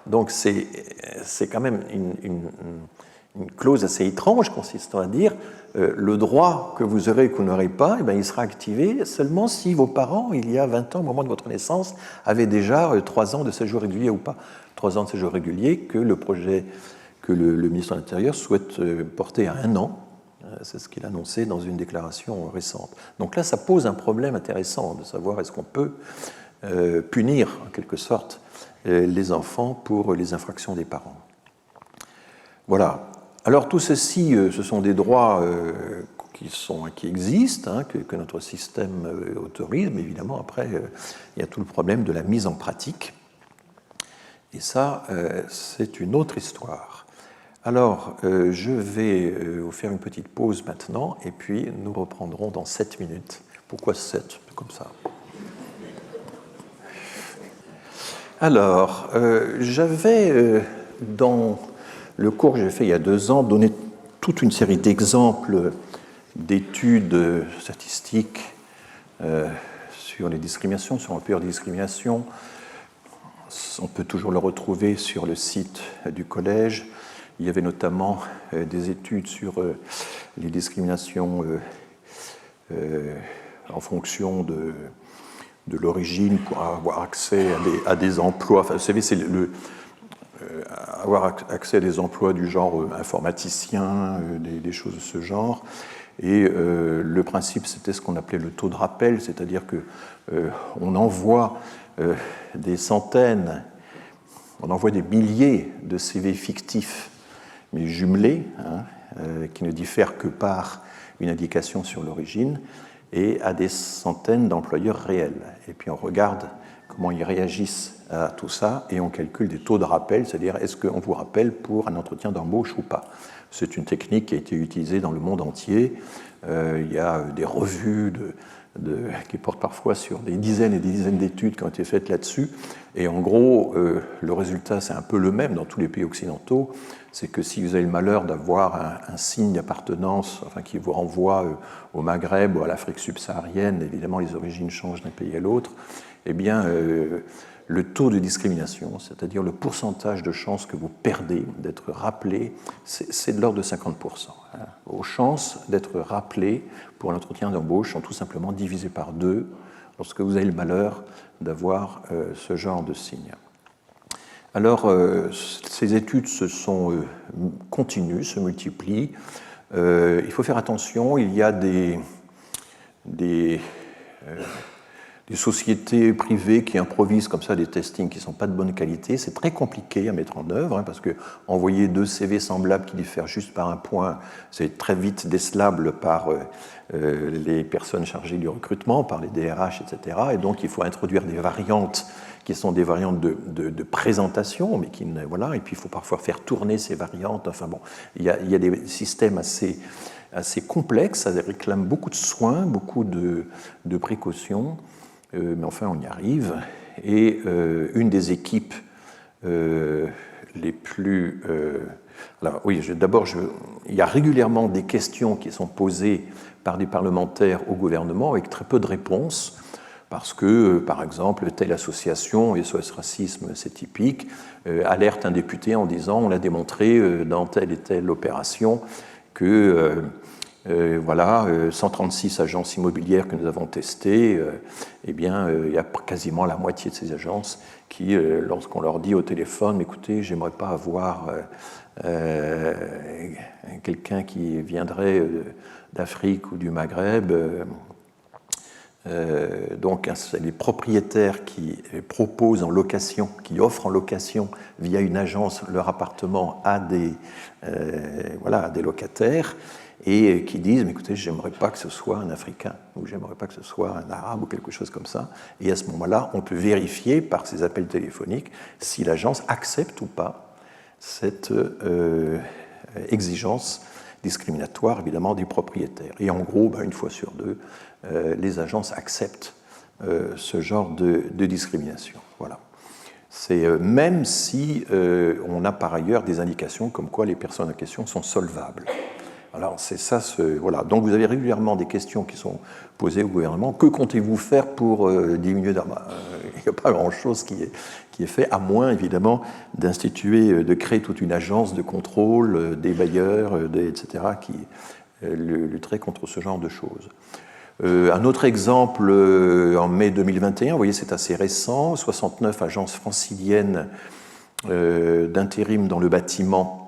Speaker 1: Donc c'est quand même une clause assez étrange consistant à dire le droit que vous aurez et que vous n'aurez pas, il sera activé seulement si vos parents, il y a 20 ans au moment de votre naissance, avaient déjà 3 ans de séjour régulier ou pas. 3 ans de séjour régulier que le ministre de l'Intérieur souhaite porter à 1 an. C'est ce qu'il a annoncé dans une déclaration récente. Donc là, ça pose un problème intéressant de savoir est-ce qu'on peut punir en quelque sorte les enfants pour les infractions des parents. Voilà. Alors tout ceci, ce sont des droits qui existent, que notre système autorise, mais évidemment après, il y a tout le problème de la mise en pratique. Et ça, c'est une autre histoire. Alors, je vais vous faire une petite pause maintenant, et puis nous reprendrons dans 7 minutes. Pourquoi 7 ? Comme ça. Alors, j'avais, dans le cours que j'ai fait il y a 2 ans, donné toute une série d'exemples d'études statistiques sur les discriminations, sur l'empire des discriminations. On peut toujours le retrouver sur le site du collège. Il y avait notamment des études sur les discriminations en fonction de l'origine pour avoir accès à des emplois. Enfin, vous savez, c'est avoir accès à des emplois du genre informaticien, des choses de ce genre. Et le principe, c'était ce qu'on appelait le taux de rappel, c'est-à-dire qu'on envoie des centaines, on envoie des milliers de CV fictifs, mais jumelés, qui ne diffèrent que par une indication sur l'origine, et à des centaines d'employeurs réels. Et puis on regarde comment ils réagissent à tout ça, et on calcule des taux de rappel, c'est-à-dire est-ce qu'on vous rappelle pour un entretien d'embauche ou pas. C'est une technique qui a été utilisée dans le monde entier. Il y a des revues qui portent parfois sur des dizaines et des dizaines d'études qui ont été faites là-dessus. Et en gros, le résultat, c'est un peu le même dans tous les pays occidentaux. C'est que si vous avez le malheur d'avoir un signe d'appartenance, qui vous renvoie au Maghreb ou à l'Afrique subsaharienne, évidemment les origines changent d'un pays à l'autre, eh bien, le taux de discrimination, c'est-à-dire le pourcentage de chances que vous perdez d'être rappelé, c'est de l'ordre de 50%. Vos chances d'être rappelé pour l'entretien d'embauche sont tout simplement divisées par 2 lorsque vous avez le malheur d'avoir ce genre de signe. Alors, ces études continuent, se multiplient. Il faut faire attention, il y a des sociétés privées qui improvisent comme ça des testings qui ne sont pas de bonne qualité. C'est très compliqué à mettre en œuvre, parce que envoyer 2 CV semblables qui diffèrent juste par un point, c'est très vite décelable par les personnes chargées du recrutement, par les DRH, etc. Et donc il faut introduire des variantes qui sont des variantes de présentation, mais et puis il faut parfois faire tourner ces variantes. Il y a des systèmes assez complexes, ça réclame beaucoup de soins, beaucoup de précautions. Mais enfin, on y arrive. Et une des équipes les plus... alors oui, d'abord, il y a régulièrement des questions qui sont posées par des parlementaires au gouvernement avec très peu de réponses, parce que, par exemple, telle association, SOS Racisme, c'est typique, alerte un député en disant on l'a démontré dans telle et telle opération que voilà, 136 agences immobilières que nous avons testées, eh bien, il y a quasiment la moitié de ces agences qui, lorsqu'on leur dit au téléphone, écoutez, j'aimerais pas avoir quelqu'un qui viendrait d'Afrique ou du Maghreb. Donc, c'est les propriétaires qui proposent en location, qui offrent en location via une agence leur appartement à des, voilà, à des locataires et qui disent mais écoutez, j'aimerais pas que ce soit un Africain ou j'aimerais pas que ce soit un Arabe ou quelque chose comme ça. Et à ce moment-là, on peut vérifier par ces appels téléphoniques si l'agence accepte ou pas cette exigence discriminatoire évidemment des propriétaires. Et en gros, une fois sur deux, les agences acceptent ce genre de discrimination. Voilà. C'est même si on a par ailleurs des indications comme quoi les personnes en question sont solvables. Alors c'est ça, voilà. Donc vous avez régulièrement des questions qui sont posées au gouvernement. Que comptez-vous faire pour diminuer il n'y a pas grand-chose qui est fait, à moins évidemment d'instituer, de créer toute une agence de contrôle des bailleurs, etc., qui lutterait contre ce genre de choses. Un autre exemple, en mai 2021, vous voyez, c'est assez récent, 69 agences franciliennes d'intérim dans le bâtiment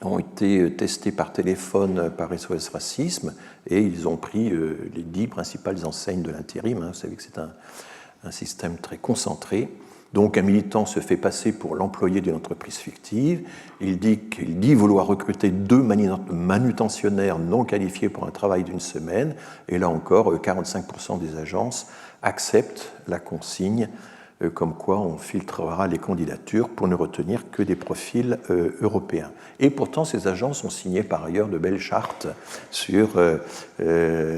Speaker 1: ont été testées par téléphone par SOS Racisme et ils ont pris les 10 principales enseignes de l'intérim. Vous savez que c'est un système très concentré. Donc un militant se fait passer pour l'employé d'une entreprise fictive. Il dit vouloir recruter 2 manutentionnaires non qualifiés pour un travail d'une semaine. Et là encore, 45% des agences acceptent la consigne comme quoi on filtrera les candidatures pour ne retenir que des profils européens. Et pourtant, ces agences ont signé par ailleurs de belles chartes sur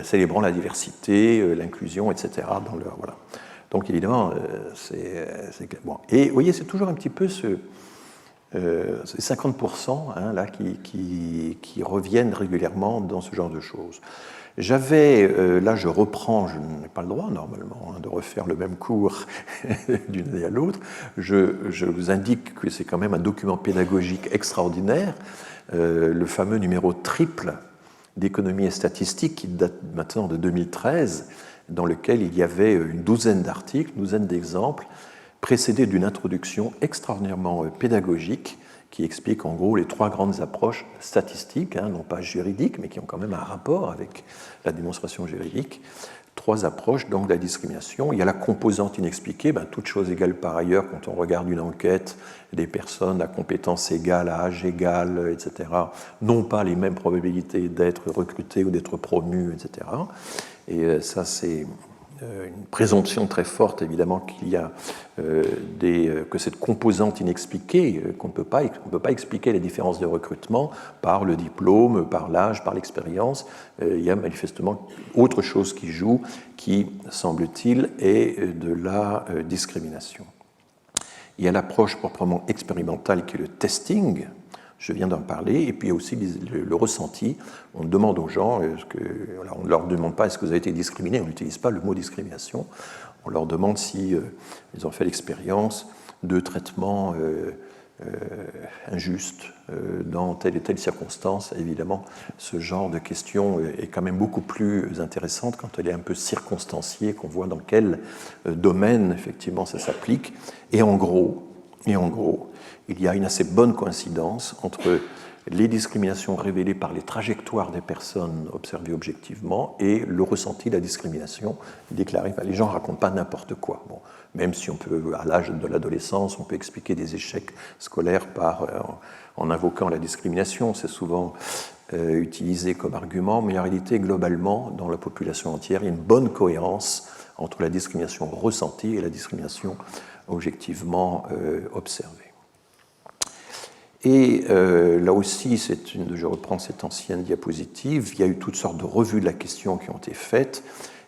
Speaker 1: célébrant la diversité, l'inclusion, etc. dans leur... Voilà. Donc évidemment, c'est bon. Et vous voyez, c'est toujours un petit peu ces 50% là, qui reviennent régulièrement dans ce genre de choses. Là je reprends, je n'ai pas le droit normalement de refaire le même cours d'une année à l'autre, je vous indique que c'est quand même un document pédagogique extraordinaire, le fameux numéro triple d'économie et statistique qui date maintenant de 2013, dans lequel il y avait une douzaine d'articles, une douzaine d'exemples, précédés d'une introduction extraordinairement pédagogique qui explique en gros les 3 grandes approches statistiques, non pas juridiques, mais qui ont quand même un rapport avec la démonstration juridique. 3 approches donc de la discrimination. Il y a la composante inexpliquée, toute chose égale par ailleurs, quand on regarde une enquête, des personnes à compétences égales, à âge égal, etc., n'ont pas les mêmes probabilités d'être recrutées ou d'être promues, etc. Et ça, c'est une présomption très forte, évidemment, qu'il y a que cette composante inexpliquée, qu'on ne peut pas expliquer les différences de recrutement par le diplôme, par l'âge, par l'expérience. Il y a manifestement autre chose qui joue, qui, semble-t-il, est de la discrimination. Il y a l'approche proprement expérimentale qui est le testing, je viens d'en parler, et puis il y a aussi le ressenti. On demande aux gens, on ne leur demande pas est-ce que vous avez été discriminé, on n'utilise pas le mot discrimination, on leur demande si ils ont fait l'expérience de traitements injustes dans telle et telle circonstance. Évidemment, ce genre de question est quand même beaucoup plus intéressante quand elle est un peu circonstanciée, qu'on voit dans quel domaine effectivement ça s'applique. Et en gros, il y a une assez bonne coïncidence entre les discriminations révélées par les trajectoires des personnes observées objectivement et le ressenti de la discrimination déclarée. Les gens ne racontent pas n'importe quoi. Bon, même si on peut, à l'âge de l'adolescence, on peut expliquer des échecs scolaires en invoquant la discrimination. C'est souvent utilisé comme argument, mais en réalité, globalement, dans la population entière, il y a une bonne cohérence entre la discrimination ressentie et la discrimination objectivement observée. Et là aussi, je reprends cette ancienne diapositive, il y a eu toutes sortes de revues de la question qui ont été faites,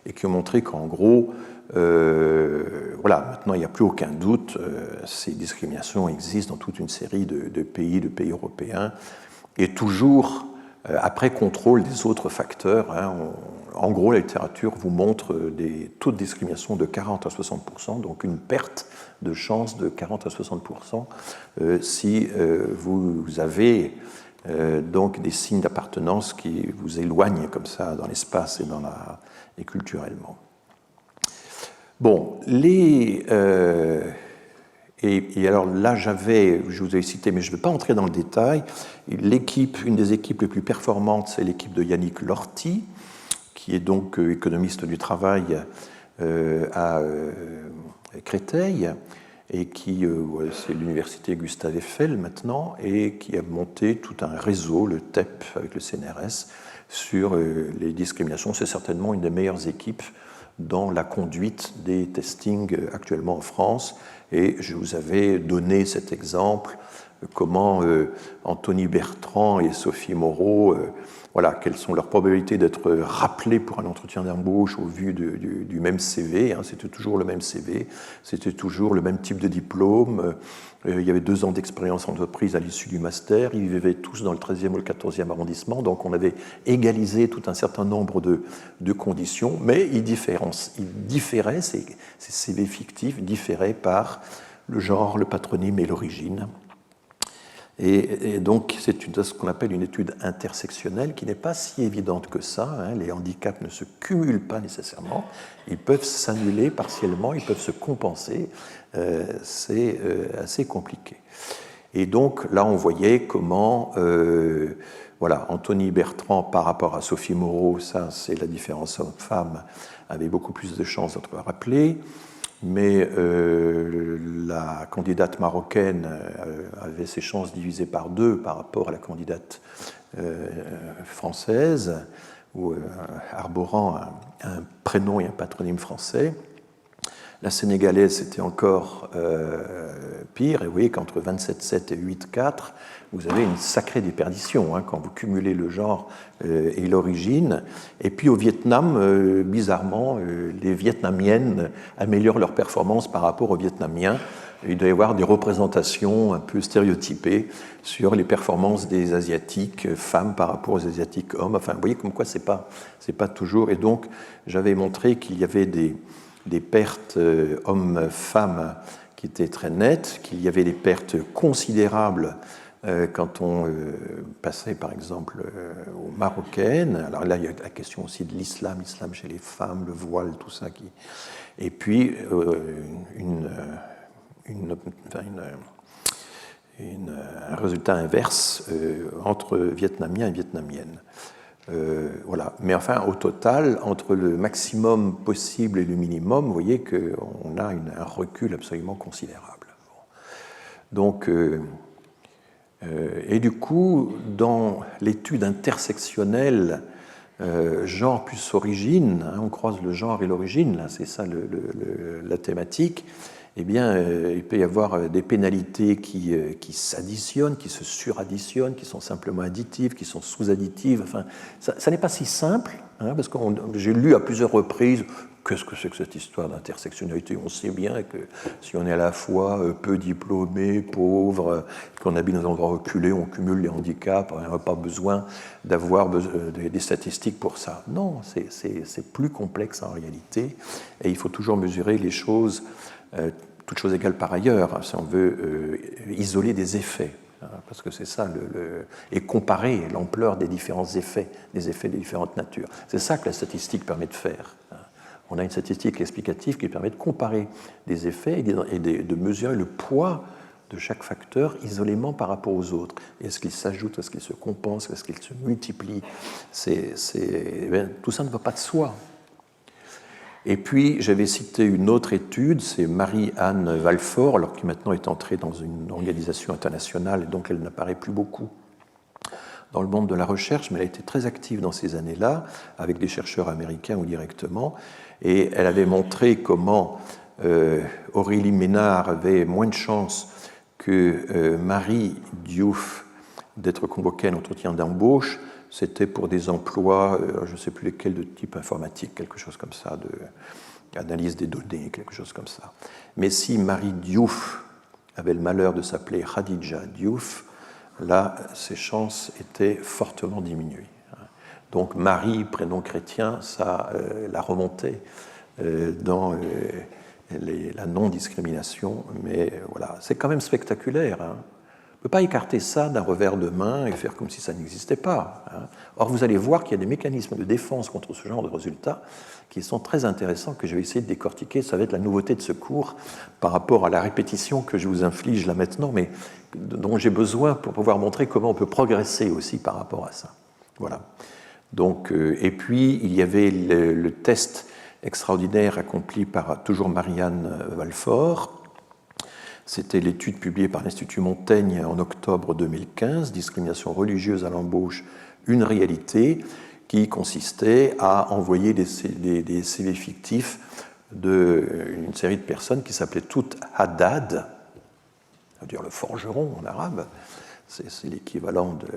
Speaker 1: et qui ont montré qu'en gros, voilà, maintenant il n'y a plus aucun doute, ces discriminations existent dans toute une série de pays européens, et toujours après contrôle des autres facteurs. Hein. En gros, la littérature vous montre des taux de discrimination de 40 à 60%, donc une perte de chance de 40 à 60% si vous avez donc des signes d'appartenance qui vous éloignent comme ça dans l'espace et culturellement. Bon, et alors là, je vous ai cité, mais je ne vais pas entrer dans le détail, une des équipes les plus performantes, c'est l'équipe de Yannick Lorty, qui est donc économiste du travail à Créteil, et qui, c'est l'université Gustave Eiffel maintenant, et qui a monté tout un réseau, le TEP avec le CNRS, sur les discriminations. C'est certainement une des meilleures équipes dans la conduite des testings actuellement en France. Et je vous avais donné cet exemple, comment Anthony Bertrand et Sophie Moreau, voilà, quelles sont leurs probabilités d'être rappelés pour un entretien d'embauche au vu du même CV. Hein, c'était toujours le même CV, c'était toujours le même type de diplôme. Il y avait 2 ans d'expérience en entreprise à l'issue du master. Ils vivaient tous dans le 13e ou le 14e arrondissement. Donc on avait égalisé tout un certain nombre de conditions, mais ils différaient, ces CV fictifs différaient par le genre, le patronyme et l'origine. Et donc, c'est ce qu'on appelle une étude intersectionnelle qui n'est pas si évidente que ça. Hein. Les handicaps ne se cumulent pas nécessairement. Ils peuvent s'annuler partiellement, ils peuvent se compenser. C'est assez compliqué. Et donc, là, on voyait comment, voilà, Anthony Bertrand par rapport à Sophie Moreau, ça, c'est la différence homme-femme, avait beaucoup plus de chances d'être rappelée. Mais la candidate marocaine avait ses chances divisées par 2 par rapport à la candidate française, ou arborant un prénom et un patronyme français. La sénégalaise, c'était encore pire, et vous voyez qu'entre 27,7 et 8,4, vous avez une sacrée déperdition hein, quand vous cumulez le genre et l'origine. Et puis au Vietnam, bizarrement, les Vietnamiennes améliorent leur performance par rapport aux Vietnamiens. Il doit y avoir des représentations un peu stéréotypées sur les performances des Asiatiques femmes par rapport aux Asiatiques hommes. Enfin, vous voyez comme quoi c'est pas toujours. Et donc, j'avais montré qu'il y avait des pertes hommes-femmes qui étaient très nettes, qu'il y avait des pertes considérables quand on passait par exemple aux Marocaines. Alors là, il y a la question aussi de l'islam chez les femmes, le voile, tout ça. Et puis un résultat inverse entre Vietnamiens et Vietnamiennes. Voilà. Mais enfin, au total, entre le maximum possible et le minimum, vous voyez qu'on a un recul absolument considérable. Donc, et du coup, dans l'étude intersectionnelle, genre plus origine, hein, on croise le genre et l'origine, là, c'est ça la thématique. Eh bien, il peut y avoir des pénalités qui s'additionnent, qui se suradditionnent, qui sont simplement additives, qui sont sous-additives. Enfin, ça n'est pas si simple, hein, parce que j'ai lu à plusieurs reprises qu'est-ce que c'est que cette histoire d'intersectionnalité. On sait bien que si on est à la fois peu diplômé, pauvre, qu'on habite dans un endroit reculé, on cumule les handicaps, on n'a pas besoin d'avoir des statistiques pour ça. Non, c'est plus complexe en réalité, et il faut toujours mesurer les choses toutes choses égales par ailleurs, si on veut isoler des effets, hein, parce que c'est ça, et comparer l'ampleur des différents effets, des effets des différentes natures. C'est ça que la statistique permet de faire. Hein. On a une statistique explicative qui permet de comparer des effets et de mesurer le poids de chaque facteur isolément par rapport aux autres. Est-ce qu'il s'ajoute, est-ce qu'il se compense, est-ce qu'il se multiplie? Tout ça ne va pas de soi. Et puis, j'avais cité une autre étude, c'est Marie-Anne Valfort, alors qui maintenant est entrée dans une organisation internationale, et donc elle n'apparaît plus beaucoup dans le monde de la recherche, mais elle a été très active dans ces années-là, avec des chercheurs américains ou directement, et elle avait montré comment Aurélie Ménard avait moins de chances que Marie Diouf d'être convoquée à un entretien d'embauche c'était pour des emplois, je ne sais plus lesquels, de type informatique, quelque chose comme ça, d'analyse des données, quelque chose comme ça. Mais si Marie Diouf avait le malheur de s'appeler Khadija Diouf, là, ses chances étaient fortement diminuées. Donc Marie, prénom chrétien, ça l'a remonté dans la non-discrimination, mais voilà, c'est quand même spectaculaire. On ne peut pas écarter ça d'un revers de main et faire comme si ça n'existait pas. Or, vous allez voir qu'il y a des mécanismes de défense contre ce genre de résultats qui sont très intéressants, que je vais essayer de décortiquer. Ça va être la nouveauté de ce cours par rapport à la répétition que je vous inflige là maintenant, mais dont j'ai besoin pour pouvoir montrer comment on peut progresser aussi par rapport à ça. Voilà. Donc, et puis, il y avait le test extraordinaire accompli par toujours Marianne Walfort. C'était l'étude publiée par l'Institut Montaigne en octobre 2015, Discrimination religieuse à l'embauche, une réalité, qui consistait à envoyer des CV fictifs d'une série de personnes qui s'appelaient toutes Haddad, ça veut dire le forgeron en arabe, c'est l'équivalent de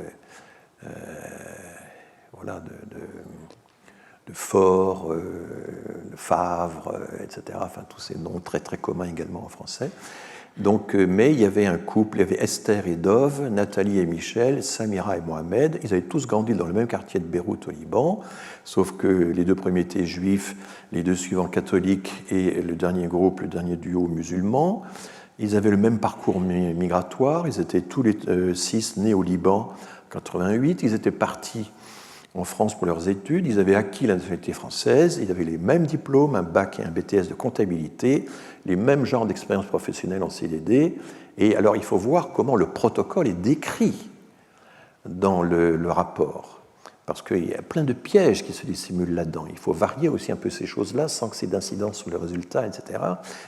Speaker 1: Fort, de Favre, etc. Enfin, tous ces noms très très communs également en français. Donc, mais il y avait un couple, il y avait Esther et Dove, Nathalie et Michel, Samira et Mohamed. Ils avaient tous grandi dans le même quartier de Beyrouth au Liban, sauf que les deux premiers étaient juifs, les deux suivants catholiques et le dernier groupe, le dernier duo musulman. Ils avaient le même parcours migratoire, ils étaient tous les 6 nés au Liban en 1988, ils étaient partis en France pour leurs études, ils avaient acquis la nationalité française, ils avaient les mêmes diplômes, un bac et un BTS de comptabilité, les mêmes genres d'expérience professionnelle en CDD, et alors il faut voir comment le protocole est décrit dans le rapport, parce qu'il y a plein de pièges qui se dissimulent là-dedans. Il faut varier aussi un peu ces choses-là sans que c'est d'incidence sur le résultat, etc.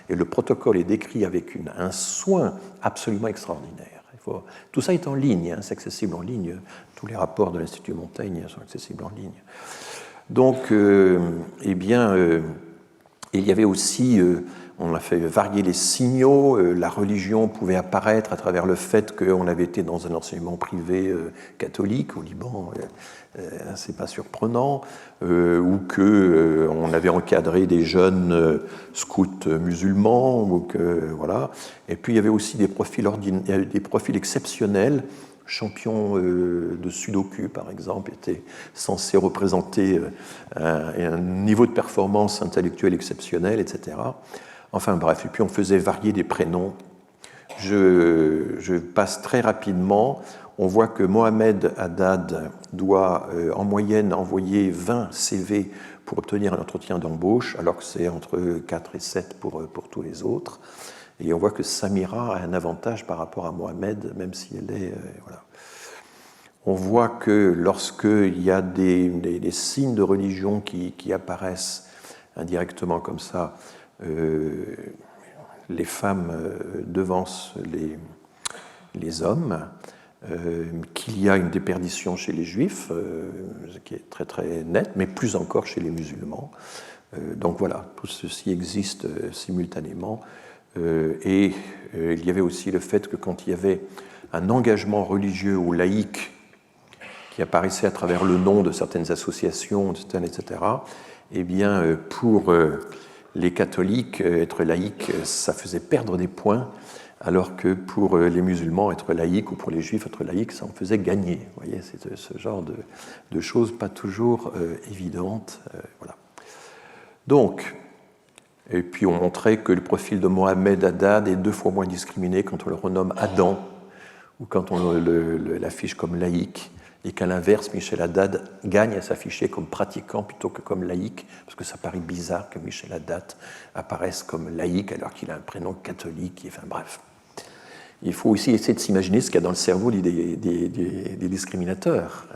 Speaker 1: Et le protocole est décrit avec un soin absolument extraordinaire. Tout ça est en ligne, c'est accessible en ligne. Tous les rapports de l'Institut Montaigne sont accessibles en ligne. Donc, il y avait aussi, on a fait varier les signaux, la religion pouvait apparaître à travers le fait qu'on avait été dans un enseignement privé catholique au Liban, c'est pas surprenant, ou qu'on avait encadré des jeunes scouts musulmans, ou que, voilà. Et puis il y avait aussi des profils exceptionnels. Champion de Sudoku, par exemple, était censé représenter un niveau de performance intellectuelle exceptionnel, etc. Enfin bref, et puis on faisait varier des prénoms. Je passe très rapidement. On voit que Mohamed Haddad doit en moyenne envoyer 20 CV pour obtenir un entretien d'embauche, alors que c'est entre 4 et 7 pour tous les autres. Et on voit que Samira a un avantage par rapport à Mohamed, même si elle est... voilà. On voit que lorsqu'il y a des signes de religion qui apparaissent indirectement comme ça, les femmes devancent les hommes, qu'il y a une déperdition chez les juifs, ce qui est très très net, mais plus encore chez les musulmans. Donc voilà, tout ceci existe simultanément. Et il y avait aussi le fait que quand il y avait un engagement religieux ou laïque qui apparaissait à travers le nom de certaines associations, etc., eh bien, pour les catholiques, être laïque, ça faisait perdre des points, alors que pour les musulmans, être laïque, ou pour les juifs, être laïque, ça en faisait gagner. Vous voyez, c'est ce genre de choses pas toujours évidentes. Voilà. Donc, et puis on montrait que le profil de Mohamed Haddad est 2 fois moins discriminé quand on le renomme Adam ou quand on l'affiche comme laïque, et qu'à l'inverse, Michel Haddad gagne à s'afficher comme pratiquant plutôt que comme laïque, parce que ça paraît bizarre que Michel Haddad apparaisse comme laïque alors qu'il a un prénom catholique, enfin bref. Il faut aussi essayer de s'imaginer ce qu'il y a dans le cerveau des discriminateurs.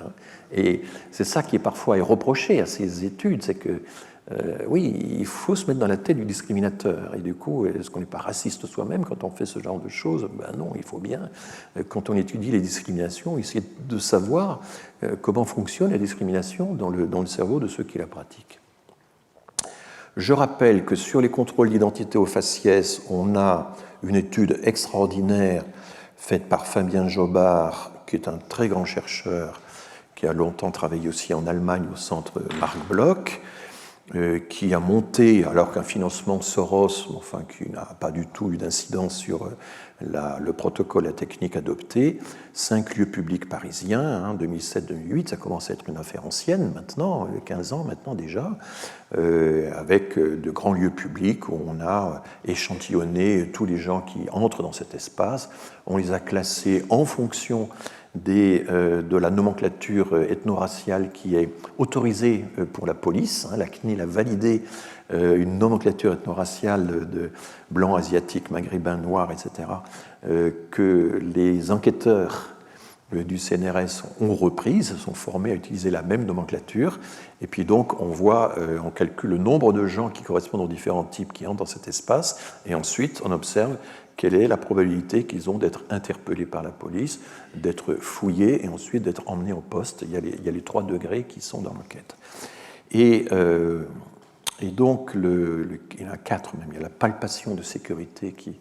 Speaker 1: Et c'est ça qui est parfois reproché à ces études, c'est que oui, il faut se mettre dans la tête du discriminateur. Et du coup, est-ce qu'on n'est pas raciste soi-même quand on fait ce genre de choses? Ben non, il faut bien, quand on étudie les discriminations, essayer de savoir comment fonctionne la discrimination dans le cerveau de ceux qui la pratiquent. Je rappelle que sur les contrôles d'identité au faciès, on a une étude extraordinaire faite par Fabien Jobard, qui est un très grand chercheur, qui a longtemps travaillé aussi en Allemagne au centre Marc Bloch, qui a monté, alors qu'un financement Soros, enfin qui n'a pas du tout eu d'incidence sur le protocole, la technique adoptée, 5 lieux publics parisiens, 2007-2008, ça commence à être une affaire ancienne maintenant, 15 ans maintenant déjà, avec de grands lieux publics où on a échantillonné tous les gens qui entrent dans cet espace, on les a classés en fonction de la nomenclature ethno-raciale qui est autorisée pour la police. La CNIL a validé une nomenclature ethno-raciale de blancs, asiatiques, maghrébins, noirs, etc., que les enquêteurs du CNRS ont reprise, sont formés à utiliser la même nomenclature. Et puis donc, on voit, on calcule le nombre de gens qui correspondent aux différents types qui entrent dans cet espace, et ensuite, on observe quelle est la probabilité qu'ils ont d'être interpellés par la police, d'être fouillés et ensuite d'être emmenés au poste. Il y a les 3 degrés qui sont dans l'enquête. Et donc, il y en a 4 même. Il y a la palpation de sécurité qui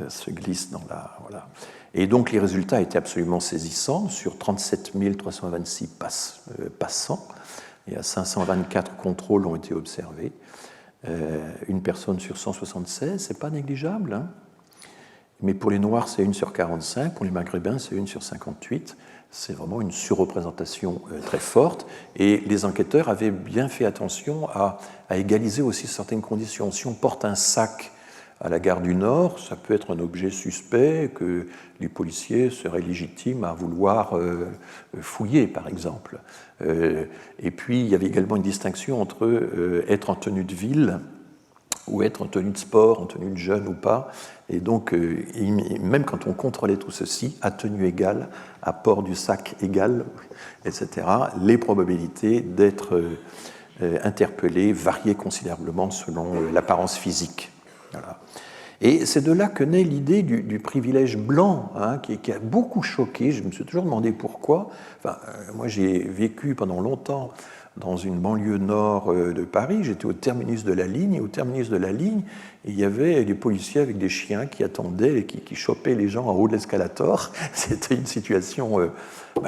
Speaker 1: se glisse dans la... Voilà. Et donc, les résultats étaient absolument saisissants. Sur 37 326 passants, et à 524 contrôles ont été observés. Une personne sur 176, c'est pas négligeable, hein. Mais pour les Noirs, c'est 1 sur 45, pour les Maghrébins, c'est 1 sur 58. C'est vraiment une surreprésentation très forte. Et les enquêteurs avaient bien fait attention à égaliser aussi certaines conditions. Si on porte un sac à la gare du Nord, ça peut être un objet suspect que les policiers seraient légitimes à vouloir fouiller, par exemple. Et puis, il y avait également une distinction entre être en tenue de ville ou être en tenue de sport, en tenue de jeune ou pas. Et donc, même quand on contrôlait tout ceci, à tenue égale, à port du sac égal, etc., les probabilités d'être interpellé variaient considérablement selon l'apparence physique. Voilà. Et c'est de là que naît l'idée du privilège blanc, qui a beaucoup choqué. Je me suis toujours demandé pourquoi. Enfin, moi, j'ai vécu pendant longtemps dans une banlieue nord de Paris. J'étais au terminus de la ligne, et au terminus de la ligne, il y avait des policiers avec des chiens qui attendaient et qui chopaient les gens en haut de l'escalator. C'était une situation...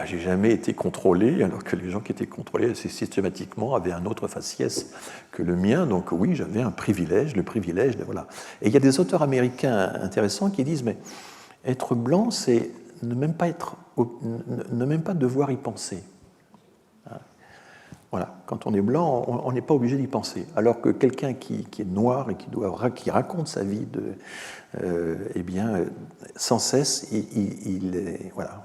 Speaker 1: j'ai jamais été contrôlé, alors que les gens qui étaient contrôlés systématiquement avaient un autre faciès que le mien. Donc oui, j'avais un privilège, le privilège... Voilà. Et il y a des auteurs américains intéressants qui disent, mais être blanc, c'est ne même pas devoir y penser. Voilà. Quand on est blanc, on n'est pas obligé d'y penser. Alors que quelqu'un qui est noir et qui raconte sa vie, sans cesse, voilà,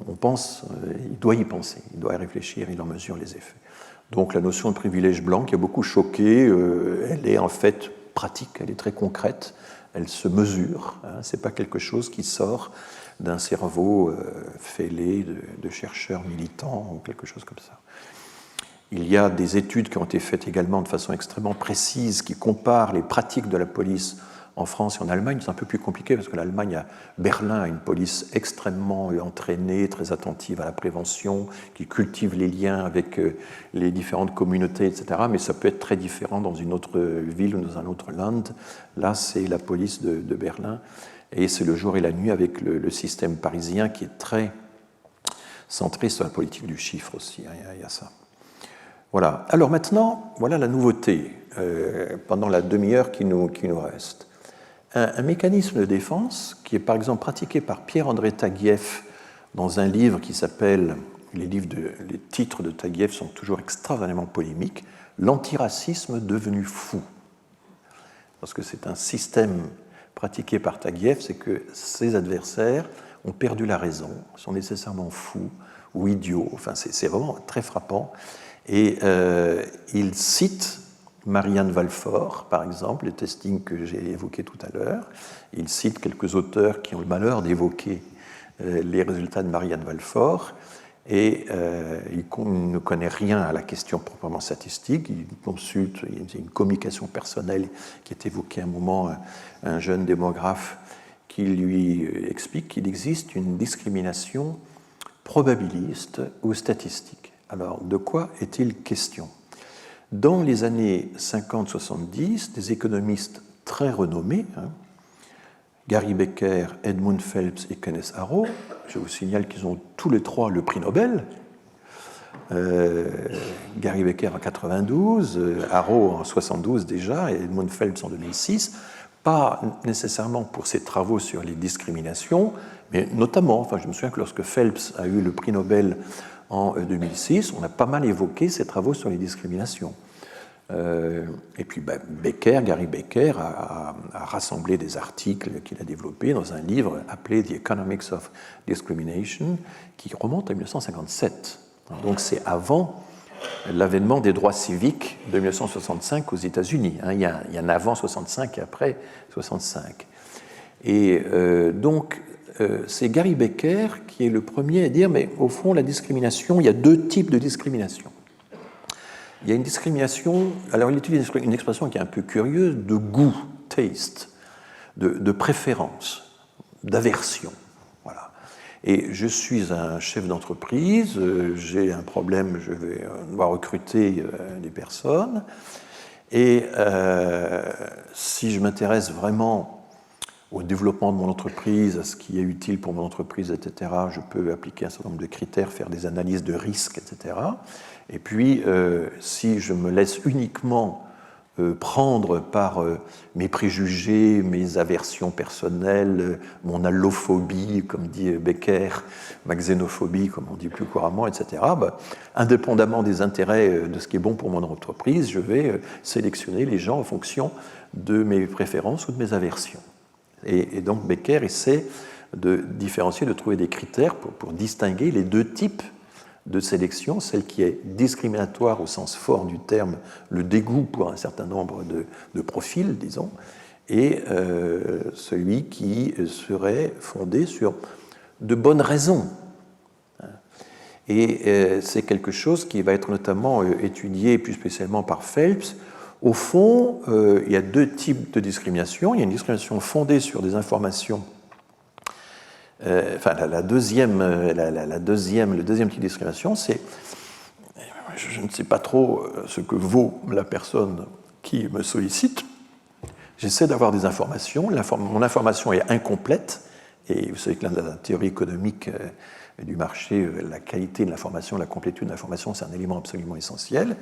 Speaker 1: on pense, il doit y penser, il doit y réfléchir, il en mesure les effets. Donc la notion de privilège blanc qui a beaucoup choqué, elle est en fait pratique, elle est très concrète, elle se mesure. Ce n'est pas quelque chose qui sort d'un cerveau fêlé de chercheurs militants ou quelque chose comme ça. Il y a des études qui ont été faites également de façon extrêmement précise qui comparent les pratiques de la police en France et en Allemagne. C'est un peu plus compliqué parce que l'Allemagne, Berlin, a une police extrêmement entraînée, très attentive à la prévention, qui cultive les liens avec les différentes communautés, etc. Mais ça peut être très différent dans une autre ville ou dans un autre land. Là, c'est la police de Berlin. Et c'est le jour et la nuit avec le système parisien qui est très centré sur la politique du chiffre aussi. Il y a ça. Voilà. Alors maintenant, voilà la nouveauté pendant la demi-heure qui nous reste. Un mécanisme de défense qui est par exemple pratiqué par Pierre-André Taguieff dans un livre qui s'appelle, les titres de Taguieff sont toujours extraordinairement polémiques, L'antiracisme devenu fou. Parce que c'est un système pratiqué par Taguieff, c'est que ses adversaires ont perdu la raison, sont nécessairement fous ou idiots. Enfin, c'est vraiment très frappant. Et il cite Marianne Valfort, par exemple, les testings que j'ai évoqués tout à l'heure. Il cite quelques auteurs qui ont le malheur d'évoquer les résultats de Marianne Valfort. Et il ne connaît rien à la question proprement statistique. Il consulte, il y a une communication personnelle qui est évoquée à un moment, un jeune démographe qui lui explique qu'il existe une discrimination probabiliste ou statistique. Alors, de quoi est-il question ? Dans les années 50-70, des économistes très renommés, Gary Becker, Edmund Phelps et Kenneth Arrow. Je vous signale qu'ils ont tous les trois le prix Nobel. Gary Becker en 92, Arrow en 72 déjà, et Edmund Phelps en 2006. Pas nécessairement pour ses travaux sur les discriminations, mais notamment, je me souviens que lorsque Phelps a eu le prix Nobel en 2006, on a pas mal évoqué ses travaux sur les discriminations. Et puis Gary Becker a rassemblé des articles qu'il a développés dans un livre appelé The Economics of Discrimination, qui remonte à 1957. Donc c'est avant l'avènement des droits civiques de 1965 aux États-Unis. Il y a un avant 65 et après 65. Et donc c'est Gary Becker qui est le premier à dire, mais au fond, la discrimination, il y a deux types de discrimination. Il y a une discrimination, alors il utilise une expression qui est un peu curieuse, de goût, taste, de préférence, d'aversion. Voilà. Et je suis un chef d'entreprise, j'ai un problème, je vais devoir recruter des personnes, et si je m'intéresse vraiment au développement de mon entreprise, à ce qui est utile pour mon entreprise, etc., je peux appliquer un certain nombre de critères, faire des analyses de risques, etc. Et puis, si je me laisse uniquement prendre par mes préjugés, mes aversions personnelles, mon allophobie, comme dit Becker, ma xénophobie, comme on dit plus couramment, etc., indépendamment des intérêts de ce qui est bon pour mon entreprise, je vais sélectionner les gens en fonction de mes préférences ou de mes aversions. Et donc Becker essaie de différencier, de trouver des critères pour distinguer les deux types de sélection, celle qui est discriminatoire au sens fort du terme, le dégoût pour un certain nombre de profils, disons, et celui qui serait fondé sur de bonnes raisons. Et c'est quelque chose qui va être notamment étudié plus spécialement par Phelps. Au fond, il y a deux types de discrimination. Il y a une discrimination fondée sur des informations. Le deuxième type de discrimination, c'est je ne sais pas trop ce que vaut la personne qui me sollicite. J'essaie d'avoir des informations. Mon information est incomplète. Et vous savez que dans la théorie économique du marché, la qualité de l'information, la complétude de l'information, c'est un élément absolument essentiel.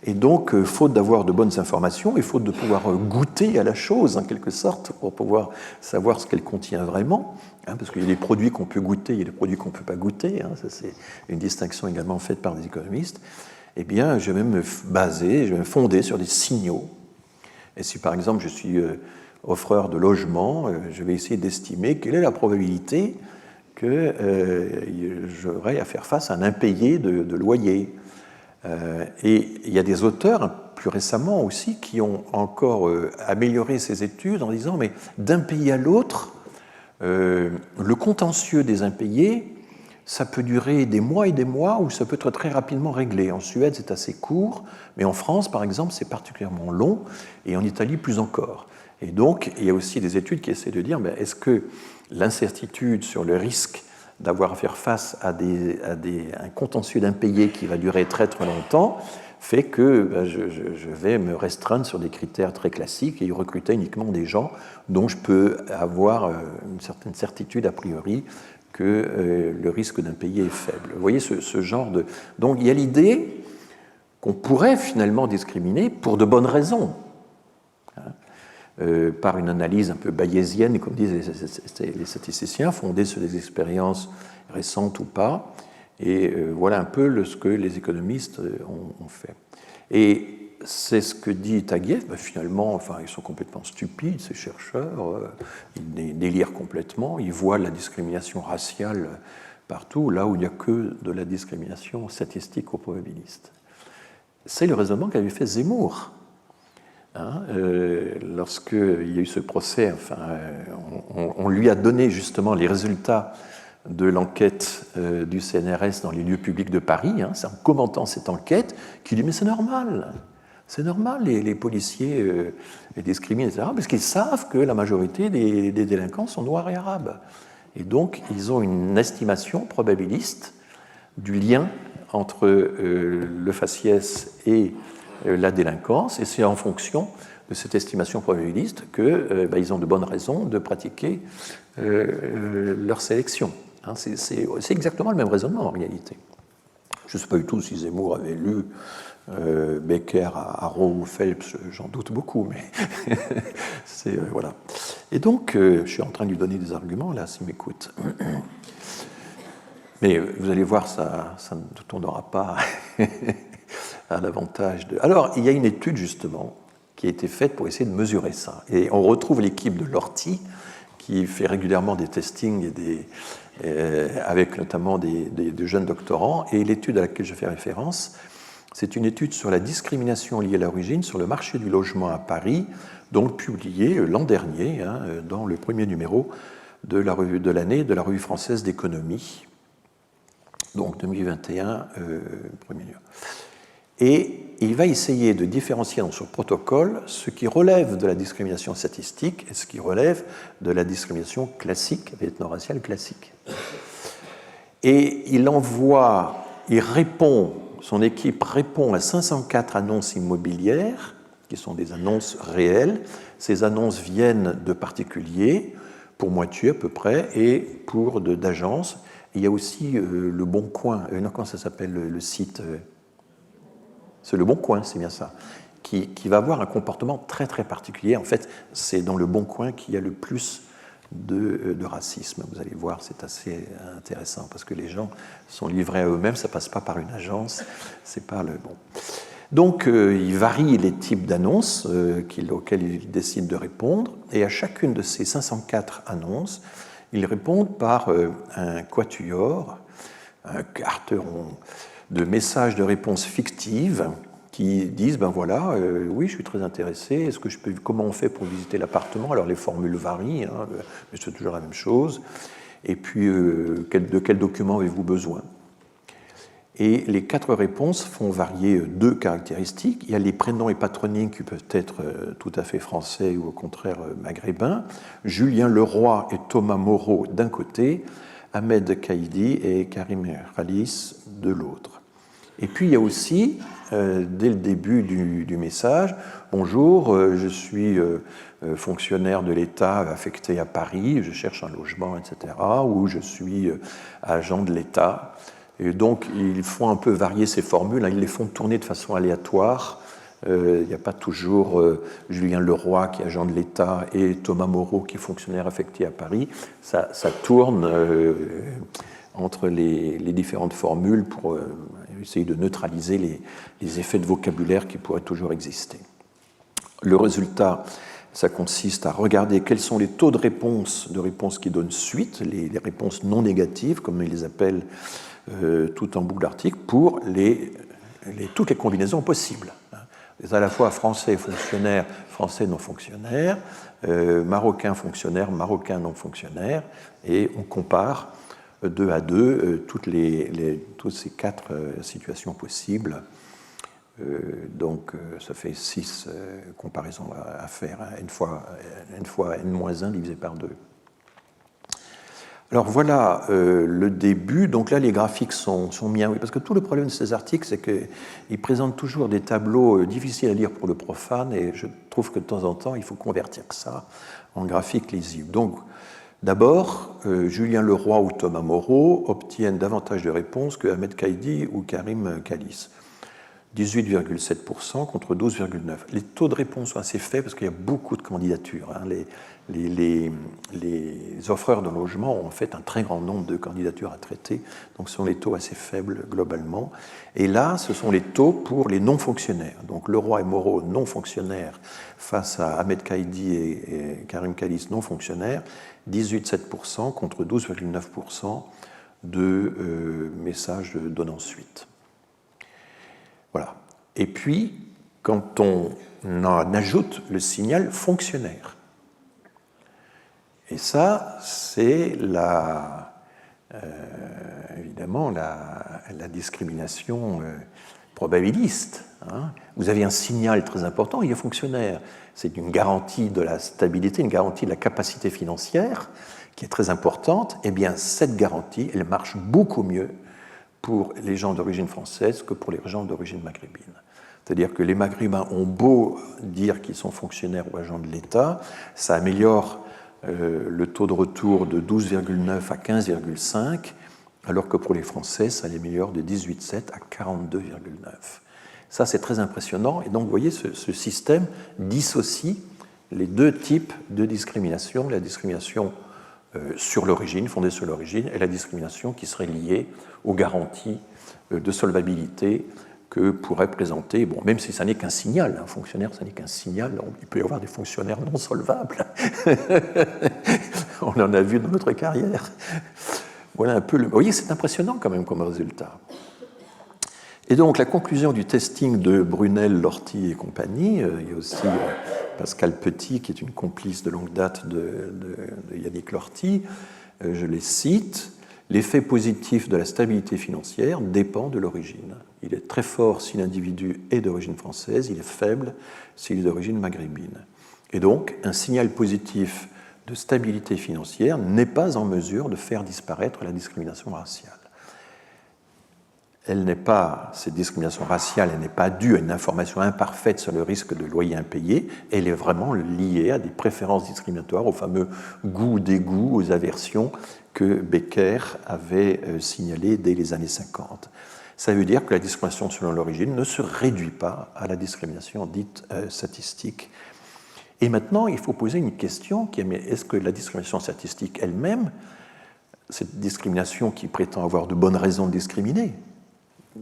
Speaker 1: Et donc, faute d'avoir de bonnes informations et faute de pouvoir goûter à la chose, en quelque sorte, pour pouvoir savoir ce qu'elle contient vraiment, parce qu'il y a des produits qu'on peut goûter, il y a des produits qu'on ne peut pas goûter, ça c'est une distinction également faite par des économistes, eh bien, je vais me baser, je vais me fonder sur des signaux. Et si, par exemple, je suis offreur de logement, je vais essayer d'estimer quelle est la probabilité que j'aurai à faire face à un impayé de loyer. Et il y a des auteurs, plus récemment aussi, qui ont encore amélioré ces études en disant, mais d'un pays à l'autre, le contentieux des impayés, ça peut durer des mois et des mois, ou ça peut être très rapidement réglé. En Suède, c'est assez court, mais en France, par exemple, c'est particulièrement long, et en Italie, plus encore. Et donc, il y a aussi des études qui essaient de dire, est-ce que l'incertitude sur le risque d'avoir à faire face à un contentieux d'impayés qui va durer très très longtemps, fait que je vais me restreindre sur des critères très classiques et recruter uniquement des gens dont je peux avoir une certaine certitude a priori que le risque d'impayé est faible. Vous voyez ce genre de... Donc il y a l'idée qu'on pourrait finalement discriminer pour de bonnes raisons. Par une analyse un peu bayésienne, comme disent les statisticiens, fondée sur des expériences récentes ou pas. Et voilà un peu ce que les économistes ont fait. Et c'est ce que dit Taguieff. Finalement, ils sont complètement stupides, ces chercheurs. Ils délirent complètement. Ils voient la discrimination raciale partout, là où il n'y a que de la discrimination statistique ou probabiliste. C'est le raisonnement qu'avait fait Zemmour. Lorsqu'il y a eu ce procès, on lui a donné justement les résultats de l'enquête du CNRS dans les lieux publics de Paris. C'est en commentant cette enquête qu'il dit « mais c'est normal, les policiers discriminent, etc. » parce qu'ils savent que la majorité des délinquants sont noirs et arabes. Et donc, ils ont une estimation probabiliste du lien entre le faciès et
Speaker 2: la délinquance, et c'est en fonction de cette estimation probabiliste qu'ils ont de bonnes raisons de pratiquer leur sélection. Hein, c'est exactement le même raisonnement en réalité. Je ne sais pas du tout si Zemmour avait lu Becker, Arrow ou Phelps, j'en doute beaucoup, mais voilà. Et donc, je suis en train de lui donner des arguments, là, s'il m'écoute. Mais vous allez voir, ça ne tournera pas à l'avantage de... Alors, il y a une étude, justement, qui a été faite pour essayer de mesurer ça. Et on retrouve l'équipe de Lorty, qui fait régulièrement des testings avec notamment de jeunes doctorants. Et l'étude à laquelle je fais référence, c'est une étude sur la discrimination liée à l'origine sur le marché du logement à Paris, donc publiée l'an dernier, hein, dans le premier numéro de l'année de la Revue française d'économie, donc 2021, premier numéro. Et il va essayer de différencier dans son protocole ce qui relève de la discrimination statistique et ce qui relève de la discrimination classique, ethno-raciale classique. Et son équipe répond à 504 annonces immobilières, qui sont des annonces réelles. Ces annonces viennent de particuliers, pour moitié à peu près, et pour d'agences. Il y a aussi Le Bon Coin, comment ça s'appelle le site c'est Le Bon Coin, c'est bien ça, qui va avoir un comportement très très particulier. En fait, c'est dans Le Bon Coin qu'il y a le plus de racisme. Vous allez voir, c'est assez intéressant parce que les gens sont livrés à eux-mêmes, ça ne passe pas par une agence, c'est pas le bon. Donc, il varie les types d'annonces auxquelles ils décident de répondre, et à chacune de ces 504 annonces, ils répondent par un quatuor, un carteron de messages de réponses fictives qui disent ben voilà, oui, je suis très intéressé, comment on fait pour visiter l'appartement? Alors les formules varient, hein, mais c'est toujours la même chose. Et puis, de quel document avez-vous besoin? Et les 4 réponses font varier 2 caractéristiques. Il y a les prénoms et patronymes qui peuvent être tout à fait français ou au contraire maghrébins. Julien Leroy et Thomas Moreau d'un côté, Ahmed Kaidi et Karim Khalis de l'autre. Et puis il y a aussi, dès le début du message, « Bonjour, je suis fonctionnaire de l'État affecté à Paris, je cherche un logement, etc. » ou « Je suis agent de l'État ». Et donc, ils font un peu varier ces formules, ils les font tourner de façon aléatoire. Il n'y a pas toujours Julien Leroy qui est agent de l'État et Thomas Moreau qui est fonctionnaire affecté à Paris. Ça tourne entre les différentes formules pour essayer de neutraliser les effets de vocabulaire qui pourraient toujours exister. Le résultat, ça consiste à regarder quels sont les taux de réponse qui donnent suite, les réponses non négatives, comme ils les appellent tout en boucle d'article, pour toutes les combinaisons possibles. À la fois français fonctionnaire, français non fonctionnaire, marocain fonctionnaire, marocain non fonctionnaire, et on compare 2 à 2 toutes ces 4 situations possibles. Donc ça fait 6 comparaisons à faire, n fois n-1 divisé par 2. Alors voilà le début. Donc là, les graphiques sont mis à... Oui, parce que tout le problème de ces articles, c'est qu'ils présentent toujours des tableaux difficiles à lire pour le profane, et je trouve que de temps en temps, il faut convertir ça en graphiques lisibles. Donc, d'abord, Julien Leroy ou Thomas Moreau obtiennent davantage de réponses que Ahmed Kaidi ou Karim Khalis. 18,7% contre 12,9%. Les taux de réponse sont assez faibles parce qu'il y a beaucoup de candidatures. Hein. Les offreurs de logement ont en fait un très grand nombre de candidatures à traiter, donc ce sont les taux assez faibles globalement. Et là, ce sont les taux pour les non-fonctionnaires. Donc Leroy et Moreau non-fonctionnaires face à Ahmed Kaidi et Karim Khalis non-fonctionnaires, 18,7% contre 12,9% de messages donnant suite. Voilà. Et puis, quand on en ajoute le signal fonctionnaire, et ça, c'est évidemment la discrimination probabiliste. Hein. Vous avez un signal très important, il est fonctionnaire. C'est une garantie de la stabilité, une garantie de la capacité financière qui est très importante. Eh bien, cette garantie, elle marche beaucoup mieux pour les gens d'origine française que pour les gens d'origine maghrébine. C'est-à-dire que les Maghrébins ont beau dire qu'ils sont fonctionnaires ou agents de l'État, ça améliore le taux de retour de 12,9 à 15,5, alors que pour les Français, ça l'améliore de 18,7 à 42,9. Ça, c'est très impressionnant. Et donc, vous voyez, ce système dissocie les deux types de discrimination, la discrimination sur l'origine, fondée sur l'origine, et la discrimination qui serait liée aux garanties de solvabilité que pourrait présenter, bon, même si ça n'est qu'un signal, un fonctionnaire, ça n'est qu'un signal, il peut y avoir des fonctionnaires non solvables. On en a vu dans notre carrière. Voilà un peu le... Vous voyez, c'est impressionnant quand même comme résultat. Et donc, la conclusion du testing de Brunel, Lorty et compagnie, il y a aussi Pascal Petit, qui est une complice de longue date de Yannick Lorty, je les cite, « L'effet positif de la stabilité financière dépend de l'origine. Il est très fort si l'individu est d'origine française, il est faible s'il est d'origine maghrébine. Et donc, un signal positif de stabilité financière n'est pas en mesure de faire disparaître la discrimination raciale. Cette discrimination raciale, elle n'est pas due à une information imparfaite sur le risque de loyer impayé, elle est vraiment liée à des préférences discriminatoires, au fameux goût, dégoût, aux aversions que Becker avait signalées dès les années 50. Ça veut dire que la discrimination selon l'origine ne se réduit pas à la discrimination dite statistique. Et maintenant, il faut poser une question qui est, est-ce que la discrimination statistique elle-même, cette discrimination qui prétend avoir de bonnes raisons de discriminer,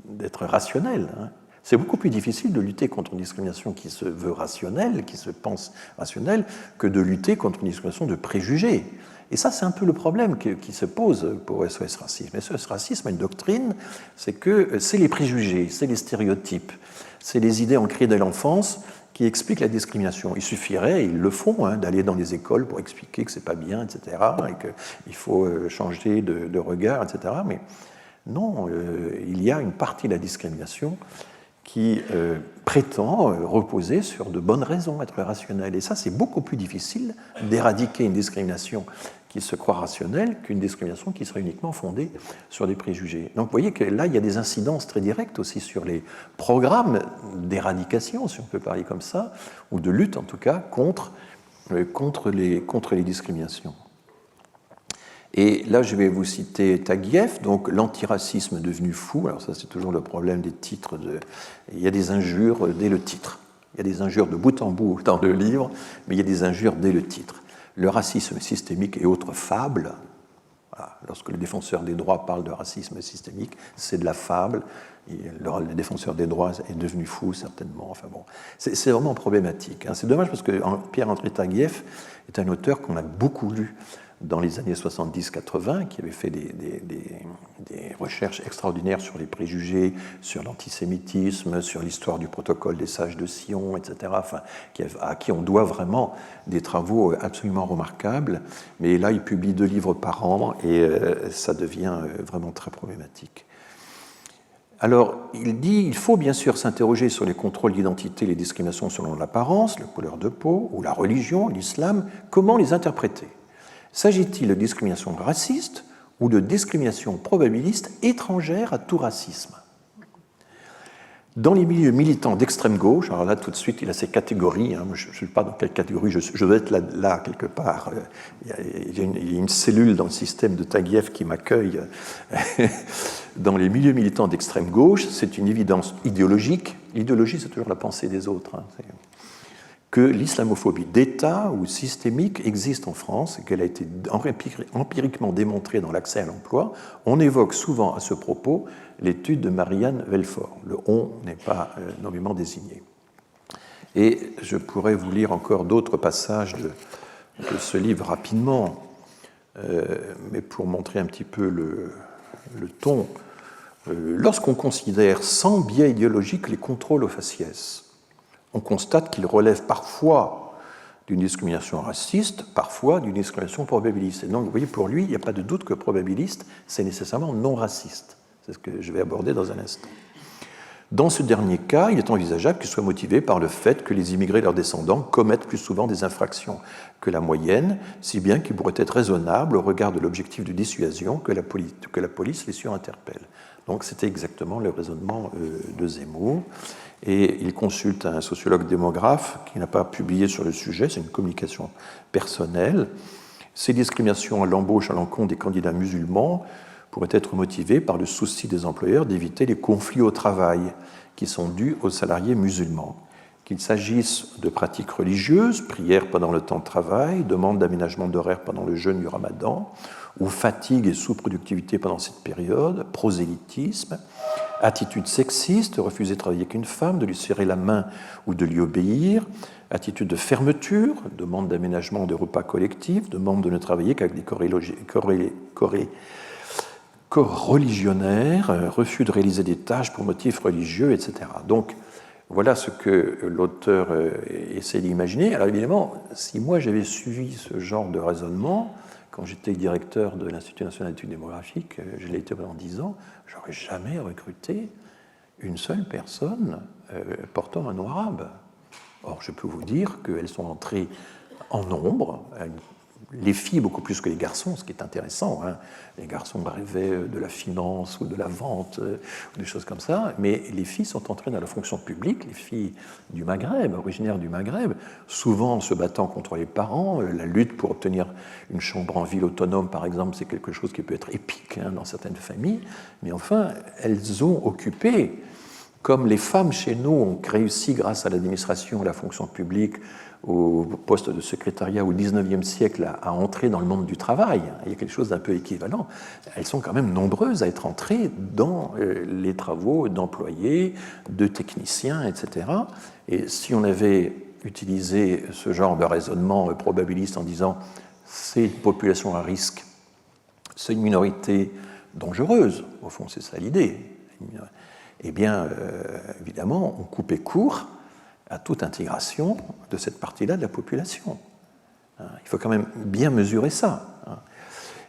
Speaker 2: d'être rationnelle, hein, c'est beaucoup plus difficile de lutter contre une discrimination qui se veut rationnelle, qui se pense rationnelle, que de lutter contre une discrimination de préjugés. Et ça, c'est un peu le problème qui se pose pour SOS Racisme. SOS Racisme a une doctrine, c'est que c'est les préjugés, c'est les stéréotypes, c'est les idées ancrées dès l'enfance qui expliquent la discrimination. Il suffirait, et ils le font, hein, d'aller dans les écoles pour expliquer que c'est pas bien, etc., et qu'il faut changer de regard, etc. Mais non, il y a une partie de la discrimination qui prétend reposer sur de bonnes raisons, être rationnelle. Et ça, c'est beaucoup plus difficile d'éradiquer une discrimination qui se croit rationnelle qu'une discrimination qui serait uniquement fondée sur des préjugés. Donc vous voyez que là, il y a des incidences très directes aussi sur les programmes d'éradication, si on peut parler comme ça, ou de lutte en tout cas, contre les discriminations. Et là, je vais vous citer Taguieff, donc l'antiracisme devenu fou. Alors ça, c'est toujours le problème des titres. Il y a des injures dès le titre. Il y a des injures de bout en bout dans le livre, mais il y a des injures dès le titre. Le racisme systémique et autres fables. Voilà. Lorsque le défenseur des droits parle de racisme systémique, c'est de la fable. Le défenseur des droits est devenu fou, certainement. Enfin bon, c'est vraiment problématique. Hein. C'est dommage parce que Pierre-André Taguieff est un auteur qu'on a beaucoup lu dans les années 70-80, qui avait fait des recherches extraordinaires sur les préjugés, sur l'antisémitisme, sur l'histoire du protocole des sages de Sion, etc., enfin, à qui on doit vraiment des travaux absolument remarquables. Mais là, il publie 2 livres par an et ça devient vraiment très problématique. Alors, il dit il faut bien sûr s'interroger sur les contrôles d'identité, les discriminations selon l'apparence, la couleur de peau, ou la religion, l'islam, comment les interpréter ? S'agit-il de discrimination raciste ou de discrimination probabiliste étrangère à tout racisme ? Dans les milieux militants d'extrême gauche, alors là tout de suite il a ces catégories, hein, je ne sais pas dans quelle catégorie, je dois être là quelque part, il y a une cellule dans le système de Taguieff qui m'accueille. Dans les milieux militants d'extrême gauche, c'est une évidence idéologique, l'idéologie c'est toujours la pensée des autres, hein, que l'islamophobie d'État ou systémique existe en France et qu'elle a été empiriquement démontrée dans l'accès à l'emploi. On évoque souvent à ce propos l'étude de Marianne Velfort. Le « on » n'est pas nommément désigné. Et je pourrais vous lire encore d'autres passages de ce livre rapidement, mais pour montrer un petit peu le ton. Lorsqu'on considère sans biais idéologique les contrôles aux faciès, on constate qu'ils relèvent parfois d'une discrimination raciste, parfois d'une discrimination probabiliste. Et donc, vous voyez, pour lui, il n'y a pas de doute que probabiliste, c'est nécessairement non raciste. C'est ce que je vais aborder dans un instant. Dans ce dernier cas, il est envisageable qu'il soit motivé par le fait que les immigrés et leurs descendants commettent plus souvent des infractions que la moyenne, si bien qu'il pourrait être raisonnable au regard de l'objectif de dissuasion que la police les surinterpelle. Donc c'était exactement le raisonnement de Zemmour. et il consulte un sociologue démographe qui n'a pas publié sur le sujet, c'est une communication personnelle. Ces discriminations à l'embauche à l'encontre des candidats musulmans pourraient être motivées par le souci des employeurs d'éviter les conflits au travail qui sont dus aux salariés musulmans. Qu'il s'agisse de pratiques religieuses, prières pendant le temps de travail, demande d'aménagement d'horaire pendant le jeûne du Ramadan, ou fatigue et sous-productivité pendant cette période, prosélytisme, attitude sexiste, refuser de travailler avec une femme, de lui serrer la main ou de lui obéir, attitude de fermeture, demande d'aménagement de repas collectifs, demande de ne travailler qu'avec des coreligionnaires, refus de réaliser des tâches pour motifs religieux, etc. Donc, voilà ce que l'auteur essaie d'imaginer. Alors évidemment, si moi j'avais suivi ce genre de raisonnement, quand j'étais directeur de l'Institut national d'études démographiques, je l'ai été pendant 10 ans, j'aurais jamais recruté une seule personne portant un nom arabe. Or, je peux vous dire qu'elles sont entrées en nombre, les filles beaucoup plus que les garçons, ce qui est intéressant. Hein. Les garçons rêvaient de la finance ou de la vente, ou des choses comme ça, mais les filles sont entrées dans la fonction publique, les filles du Maghreb, originaires du Maghreb, souvent se battant contre les parents. La lutte pour obtenir une chambre en ville autonome, par exemple, c'est quelque chose qui peut être épique dans certaines familles, mais enfin, elles ont occupé, comme les femmes chez nous ont réussi grâce à l'administration, à la fonction publique, au poste de secrétariat au XIXe siècle à entrer dans le monde du travail, il y a quelque chose d'un peu équivalent, elles sont quand même nombreuses à être entrées dans les travaux d'employés, de techniciens, etc. Et si on avait utilisé ce genre de raisonnement probabiliste en disant c'est une population à risque, c'est une minorité dangereuse, au fond c'est ça l'idée, eh bien évidemment on coupait court à toute intégration de cette partie-là de la population. Il faut quand même bien mesurer ça.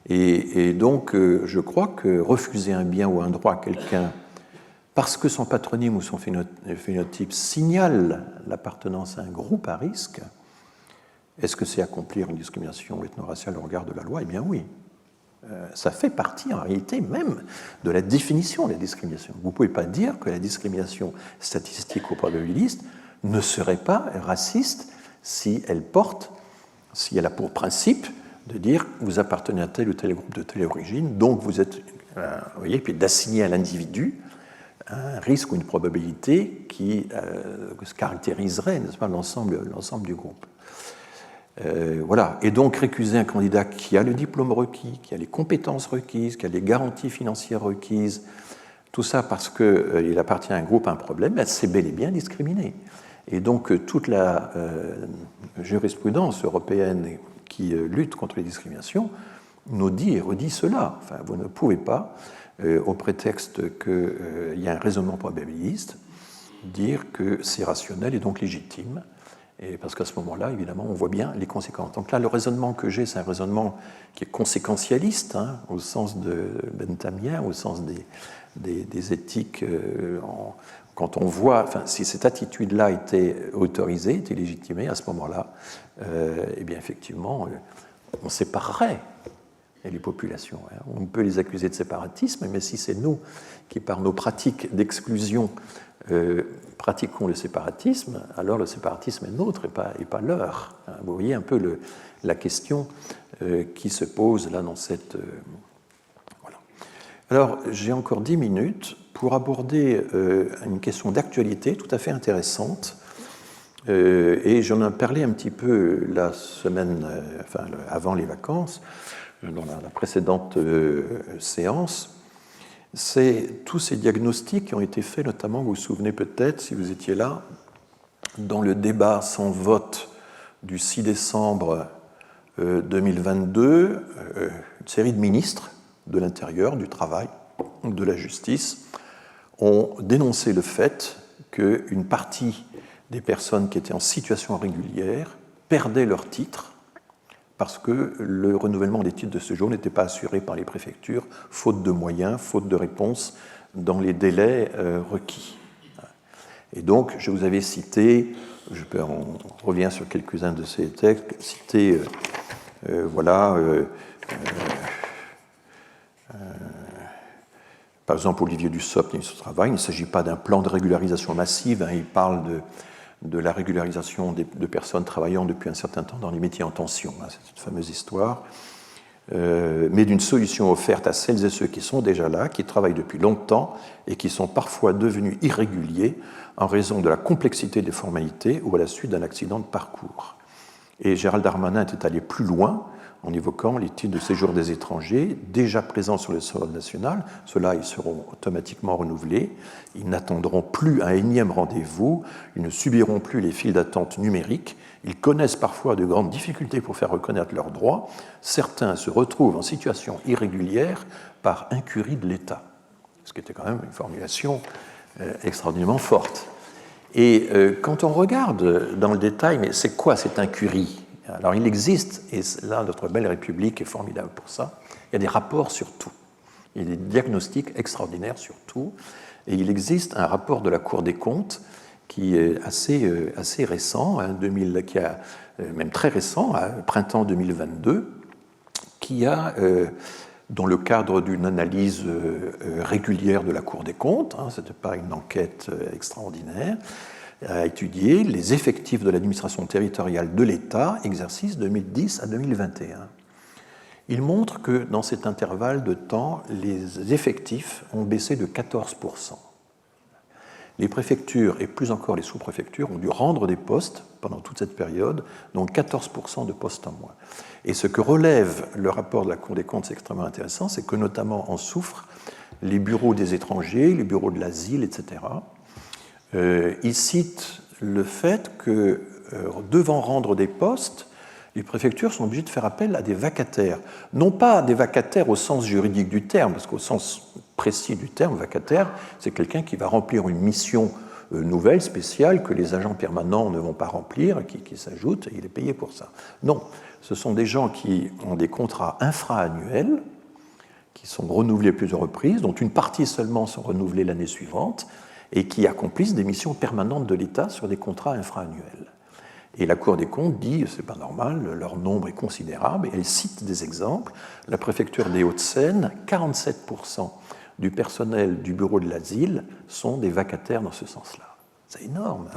Speaker 2: Et donc, je crois que refuser un bien ou un droit à quelqu'un parce que son patronyme ou son phénotype signale l'appartenance à un groupe à risque, est-ce que c'est accomplir une discrimination ethno-raciale au regard de la loi ? Eh bien oui. Ça fait partie en réalité même de la définition de la discrimination. Vous ne pouvez pas dire que la discrimination statistique ou probabiliste ne serait pas raciste si elle a pour principe de dire vous appartenez à tel ou tel groupe de telle origine, donc vous êtes, vous voyez, puis d'assigner à l'individu un risque ou une probabilité qui caractériserait, n'est-ce pas, l'ensemble du groupe. Voilà. Et donc récuser un candidat qui a le diplôme requis, qui a les compétences requises, qui a les garanties financières requises, tout ça parce qu'il appartient à un groupe, à un problème, c'est bel et bien discriminé. Et donc toute la jurisprudence européenne qui lutte contre les discriminations nous dit et redit cela. Enfin, vous ne pouvez pas, au prétexte qu'il y a un raisonnement probabiliste, dire que c'est rationnel et donc légitime. Et parce qu'à ce moment-là, évidemment, on voit bien les conséquences. Donc là, le raisonnement que j'ai, c'est un raisonnement qui est conséquentialiste, hein, au sens de benthamien, au sens des éthiques. Quand on voit, enfin, si cette attitude-là était autorisée, était légitimée, à ce moment-là, eh bien, effectivement, on séparerait les populations. Hein. On peut les accuser de séparatisme, mais si c'est nous qui, par nos pratiques d'exclusion, pratiquons le séparatisme, alors le séparatisme est nôtre et pas leur. Vous voyez un peu la question qui se pose là dans cette... Voilà. Alors, j'ai encore 10 minutes pour aborder une question d'actualité tout à fait intéressante. Et j'en ai parlé un petit peu la semaine, enfin, avant les vacances, dans la précédente séance. C'est tous ces diagnostics qui ont été faits, notamment, vous vous souvenez peut-être, si vous étiez là, dans le débat sans vote du 6 décembre 2022, une série de ministres de l'Intérieur, du Travail, de la Justice, ont dénoncé le fait qu'une partie des personnes qui étaient en situation régulière perdaient leur titre parce que le renouvellement des titres de séjour n'était pas assuré par les préfectures, faute de moyens, faute de réponse dans les délais requis. Et donc, je vous avais cité, on revient sur quelques-uns de ces textes, cité, Par exemple, Olivier Dussopt, ministre du Travail, il ne s'agit pas d'un plan de régularisation massive, il parle de la régularisation de personnes travaillant depuis un certain temps dans les métiers en tension, c'est une fameuse histoire, mais d'une solution offerte à celles et ceux qui sont déjà là, qui travaillent depuis longtemps et qui sont parfois devenus irréguliers en raison de la complexité des formalités ou à la suite d'un accident de parcours. Et Gérald Darmanin était allé plus loin en évoquant les titres de séjour des étrangers déjà présents sur le sol national. Ceux-là, ils seront automatiquement renouvelés. Ils n'attendront plus un énième rendez-vous. Ils ne subiront plus les files d'attente numériques. Ils connaissent parfois de grandes difficultés pour faire reconnaître leurs droits. Certains se retrouvent en situation irrégulière par incurie de l'État, ce qui était quand même une formulation extraordinairement forte. Et quand on regarde dans le détail, mais c'est quoi cette incurie ? Alors il existe, et là notre belle République est formidable pour ça, il y a des rapports sur tout, il y a des diagnostics extraordinaires sur tout, et il existe un rapport de la Cour des comptes qui est assez récent, qui a, même très récent, printemps 2022, qui a, dans le cadre d'une analyse régulière de la Cour des comptes, ce n'était pas une enquête extraordinaire, a étudié les effectifs de l'administration territoriale de l'État, exercice 2010 à 2021. Il montre que dans cet intervalle de temps, les effectifs ont baissé de 14%. Les préfectures et plus encore les sous-préfectures ont dû rendre des postes pendant toute cette période, donc 14% de postes en moins. Et ce que relève le rapport de la Cour des comptes, c'est extrêmement intéressant, c'est que notamment en souffrent les bureaux des étrangers, les bureaux de l'asile, etc. Il cite le fait que, devant rendre des postes, les préfectures sont obligées de faire appel à des vacataires. Non pas des vacataires au sens juridique du terme, parce qu'au sens précis du terme, vacataire, c'est quelqu'un qui va remplir une mission nouvelle, spéciale, que les agents permanents ne vont pas remplir, qui s'ajoute, et il est payé pour ça. Non, ce sont des gens qui ont des contrats infra-annuels, qui sont renouvelés plusieurs reprises, dont une partie seulement sont renouvelées l'année suivante, et qui accomplissent des missions permanentes de l'État sur des contrats infra-annuels. Et la Cour des comptes dit, c'est pas normal, leur nombre est considérable, et elle cite des exemples. La préfecture des Hauts-de-Seine, 47% du personnel du bureau de l'asile sont des vacataires dans ce sens-là. C'est énorme.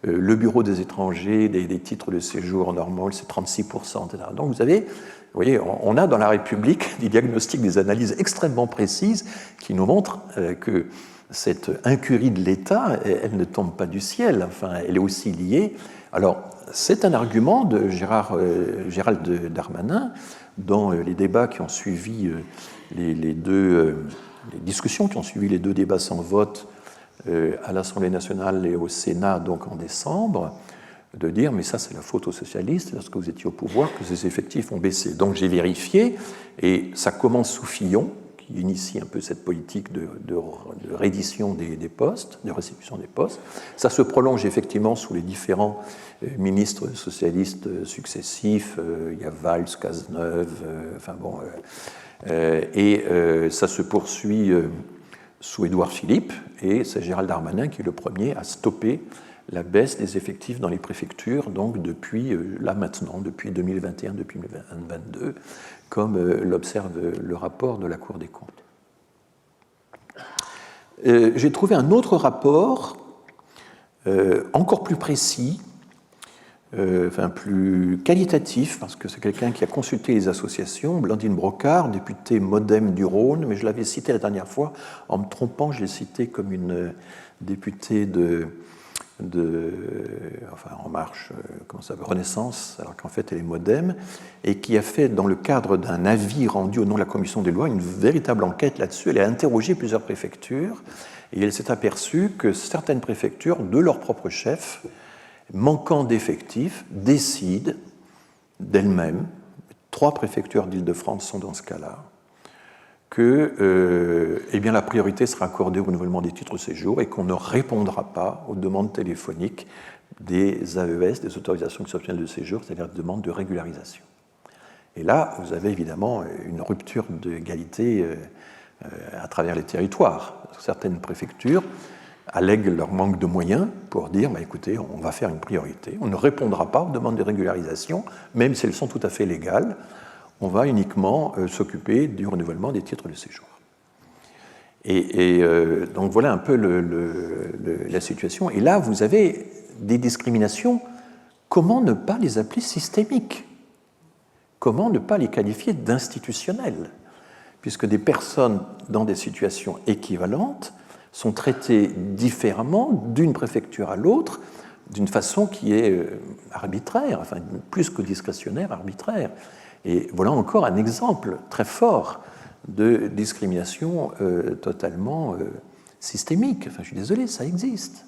Speaker 2: Le bureau des étrangers, des titres de séjour normaux, c'est 36%, etc. Donc vous voyez, on a dans la République des diagnostics, des analyses extrêmement précises qui nous montrent que cette incurie de l'État, elle ne tombe pas du ciel, enfin, elle est aussi liée. Alors, c'est un argument de Gérald Darmanin dans les débats qui ont suivi les discussions qui ont suivi les deux débats sans vote à l'Assemblée nationale et au Sénat, donc en décembre, de dire mais ça c'est la faute aux socialistes, lorsque vous étiez au pouvoir, que ces effectifs ont baissé. Donc j'ai vérifié, et ça commence sous Fillon, qui initie un peu cette politique de reddition des postes, de restitution des postes. Ça se prolonge effectivement sous les différents ministres socialistes successifs, il y a Valls, Cazeneuve, et ça se poursuit sous Édouard Philippe, et c'est Gérald Darmanin qui est le premier à stopper la baisse des effectifs dans les préfectures, donc depuis là maintenant, depuis 2021, depuis 2022, comme l'observe le rapport de la Cour des comptes. J'ai trouvé un autre rapport, encore plus précis, plus qualitatif, parce que c'est quelqu'un qui a consulté les associations, Blandine Brocard, députée MoDem du Rhône, mais je l'avais citée la dernière fois, en me trompant, je l'ai citée comme une députée En Marche, Renaissance, alors qu'en fait elle est MoDem, et qui a fait, dans le cadre d'un avis rendu au nom de la Commission des lois, une véritable enquête là-dessus. Elle a interrogé plusieurs préfectures, et elle s'est aperçue que certaines préfectures, de leur propre chef, manquant d'effectifs, décident d'elles-mêmes, 3 préfectures d'Île-de-France sont dans ce cas-là, que la priorité sera accordée au renouvellement des titres de séjour et qu'on ne répondra pas aux demandes téléphoniques des AES, des autorisations exceptionnelles de séjour, c'est-à-dire des demandes de régularisation. Et là, vous avez évidemment une rupture d'égalité à travers les territoires. Certaines préfectures allèguent leur manque de moyens pour dire écoutez, on va faire une priorité, on ne répondra pas aux demandes de régularisation, même si elles sont tout à fait légales, on va uniquement s'occuper du renouvellement des titres de séjour. Donc voilà un peu la situation. Et là, vous avez des discriminations. Comment ne pas les appeler systémiques? Comment ne pas les qualifier d'institutionnelles? Puisque des personnes dans des situations équivalentes sont traitées différemment d'une préfecture à l'autre, d'une façon qui est arbitraire, enfin plus que discrétionnaire, arbitraire. Et voilà encore un exemple très fort de discrimination totalement systémique. Enfin, je suis désolé, ça existe.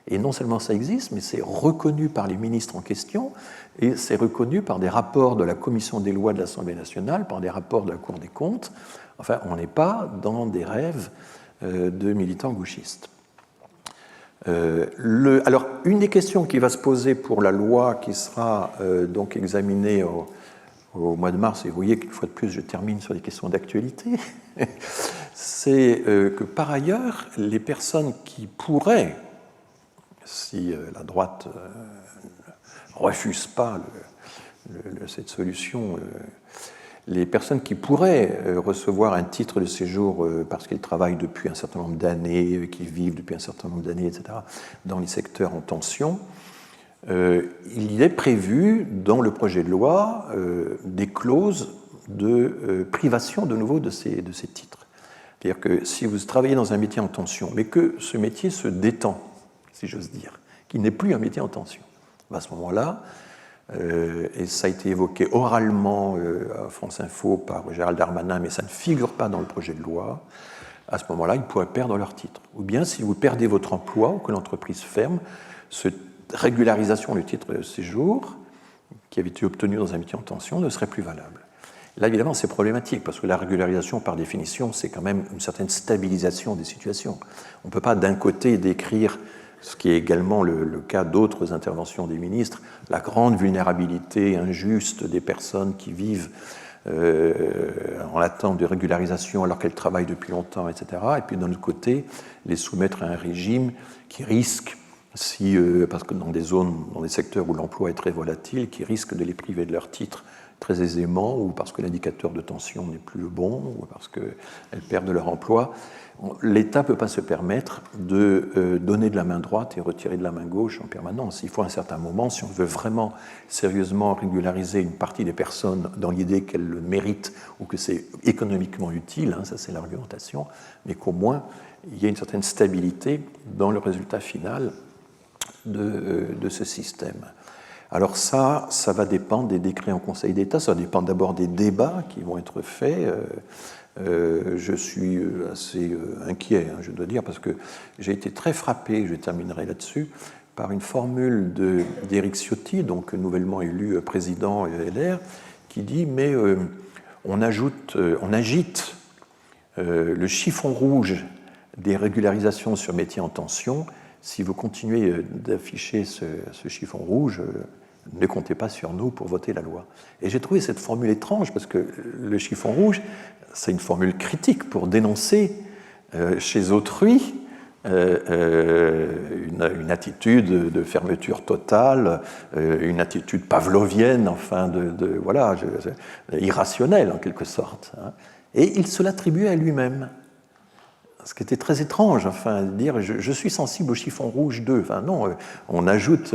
Speaker 2: Et non seulement ça existe, mais c'est reconnu par les ministres en question, et c'est reconnu par des rapports de la Commission des lois de l'Assemblée nationale, par des rapports de la Cour des comptes. Enfin, on n'est pas dans des rêves de militants gauchistes. Alors, une des questions qui va se poser pour la loi qui sera donc examinée au mois de mars, et vous voyez qu'une fois de plus, je termine sur des questions d'actualité, c'est que par ailleurs, les personnes qui pourraient, si la droite ne refuse pas cette solution, les personnes qui pourraient recevoir un titre de séjour parce qu'ils travaillent depuis un certain nombre d'années, qui vivent depuis un certain nombre d'années, etc., dans les secteurs en tension, il est prévu dans le projet de loi des clauses de privation de nouveau de ces titres. C'est-à-dire que si vous travaillez dans un métier en tension, mais que ce métier se détend, si j'ose dire, qu'il n'est plus un métier en tension, à ce moment-là, et ça a été évoqué oralement à France Info par Gérald Darmanin, mais ça ne figure pas dans le projet de loi, à ce moment-là, ils pourraient perdre leur titre. Ou bien, si vous perdez votre emploi ou que l'entreprise ferme, cette régularisation du titre de séjour, qui avait été obtenue dans un métier en tension, ne serait plus valable. Là, évidemment, c'est problématique, parce que la régularisation, par définition, c'est quand même une certaine stabilisation des situations. On ne peut pas, d'un côté, décrire, ce qui est également le cas d'autres interventions des ministres, la grande vulnérabilité injuste des personnes qui vivent en attente de régularisation alors qu'elles travaillent depuis longtemps, etc. Et puis, d'un autre côté, les soumettre à un régime qui risque, parce que dans des zones, dans des secteurs où l'emploi est très volatile, qui risque de les priver de leur titre très aisément, ou parce que l'indicateur de tension n'est plus le bon, ou parce qu'elles perdent leur emploi. L'État ne peut pas se permettre de donner de la main droite et retirer de la main gauche en permanence. Il faut à un certain moment, si on veut vraiment sérieusement régulariser une partie des personnes dans l'idée qu'elles le méritent ou que c'est économiquement utile, ça c'est l'argumentation, mais qu'au moins il y ait une certaine stabilité dans le résultat final de ce système. Alors ça va dépendre des décrets en Conseil d'État, ça dépend d'abord des débats qui vont être faits. Je suis assez inquiet, je dois dire, parce que j'ai été très frappé, je terminerai là-dessus, par une formule d'Éric Ciotti, donc nouvellement élu président LR, qui dit « mais on agite le chiffon rouge des régularisations sur métiers en tension. Si vous continuez d'afficher ce chiffon rouge, ne comptez pas sur nous pour voter la loi. » Et j'ai trouvé cette formule étrange, parce que le chiffon rouge, c'est une formule critique pour dénoncer chez autrui une attitude de fermeture totale, une attitude pavlovienne, enfin, voilà, irrationnelle en quelque sorte. Et il se l'attribuait à lui-même. Ce qui était très étrange, enfin, de dire je suis sensible au chiffon rouge 2. Enfin, non, on ajoute,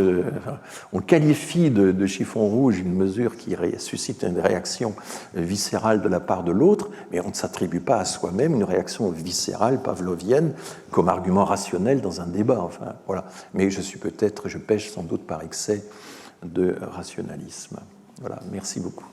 Speaker 2: on qualifie de chiffon rouge une mesure qui suscite une réaction viscérale de la part de l'autre, mais on ne s'attribue pas à soi-même une réaction viscérale, pavlovienne, comme argument rationnel dans un débat. Enfin, voilà. Mais je pêche sans doute par excès de rationalisme. Voilà, merci beaucoup.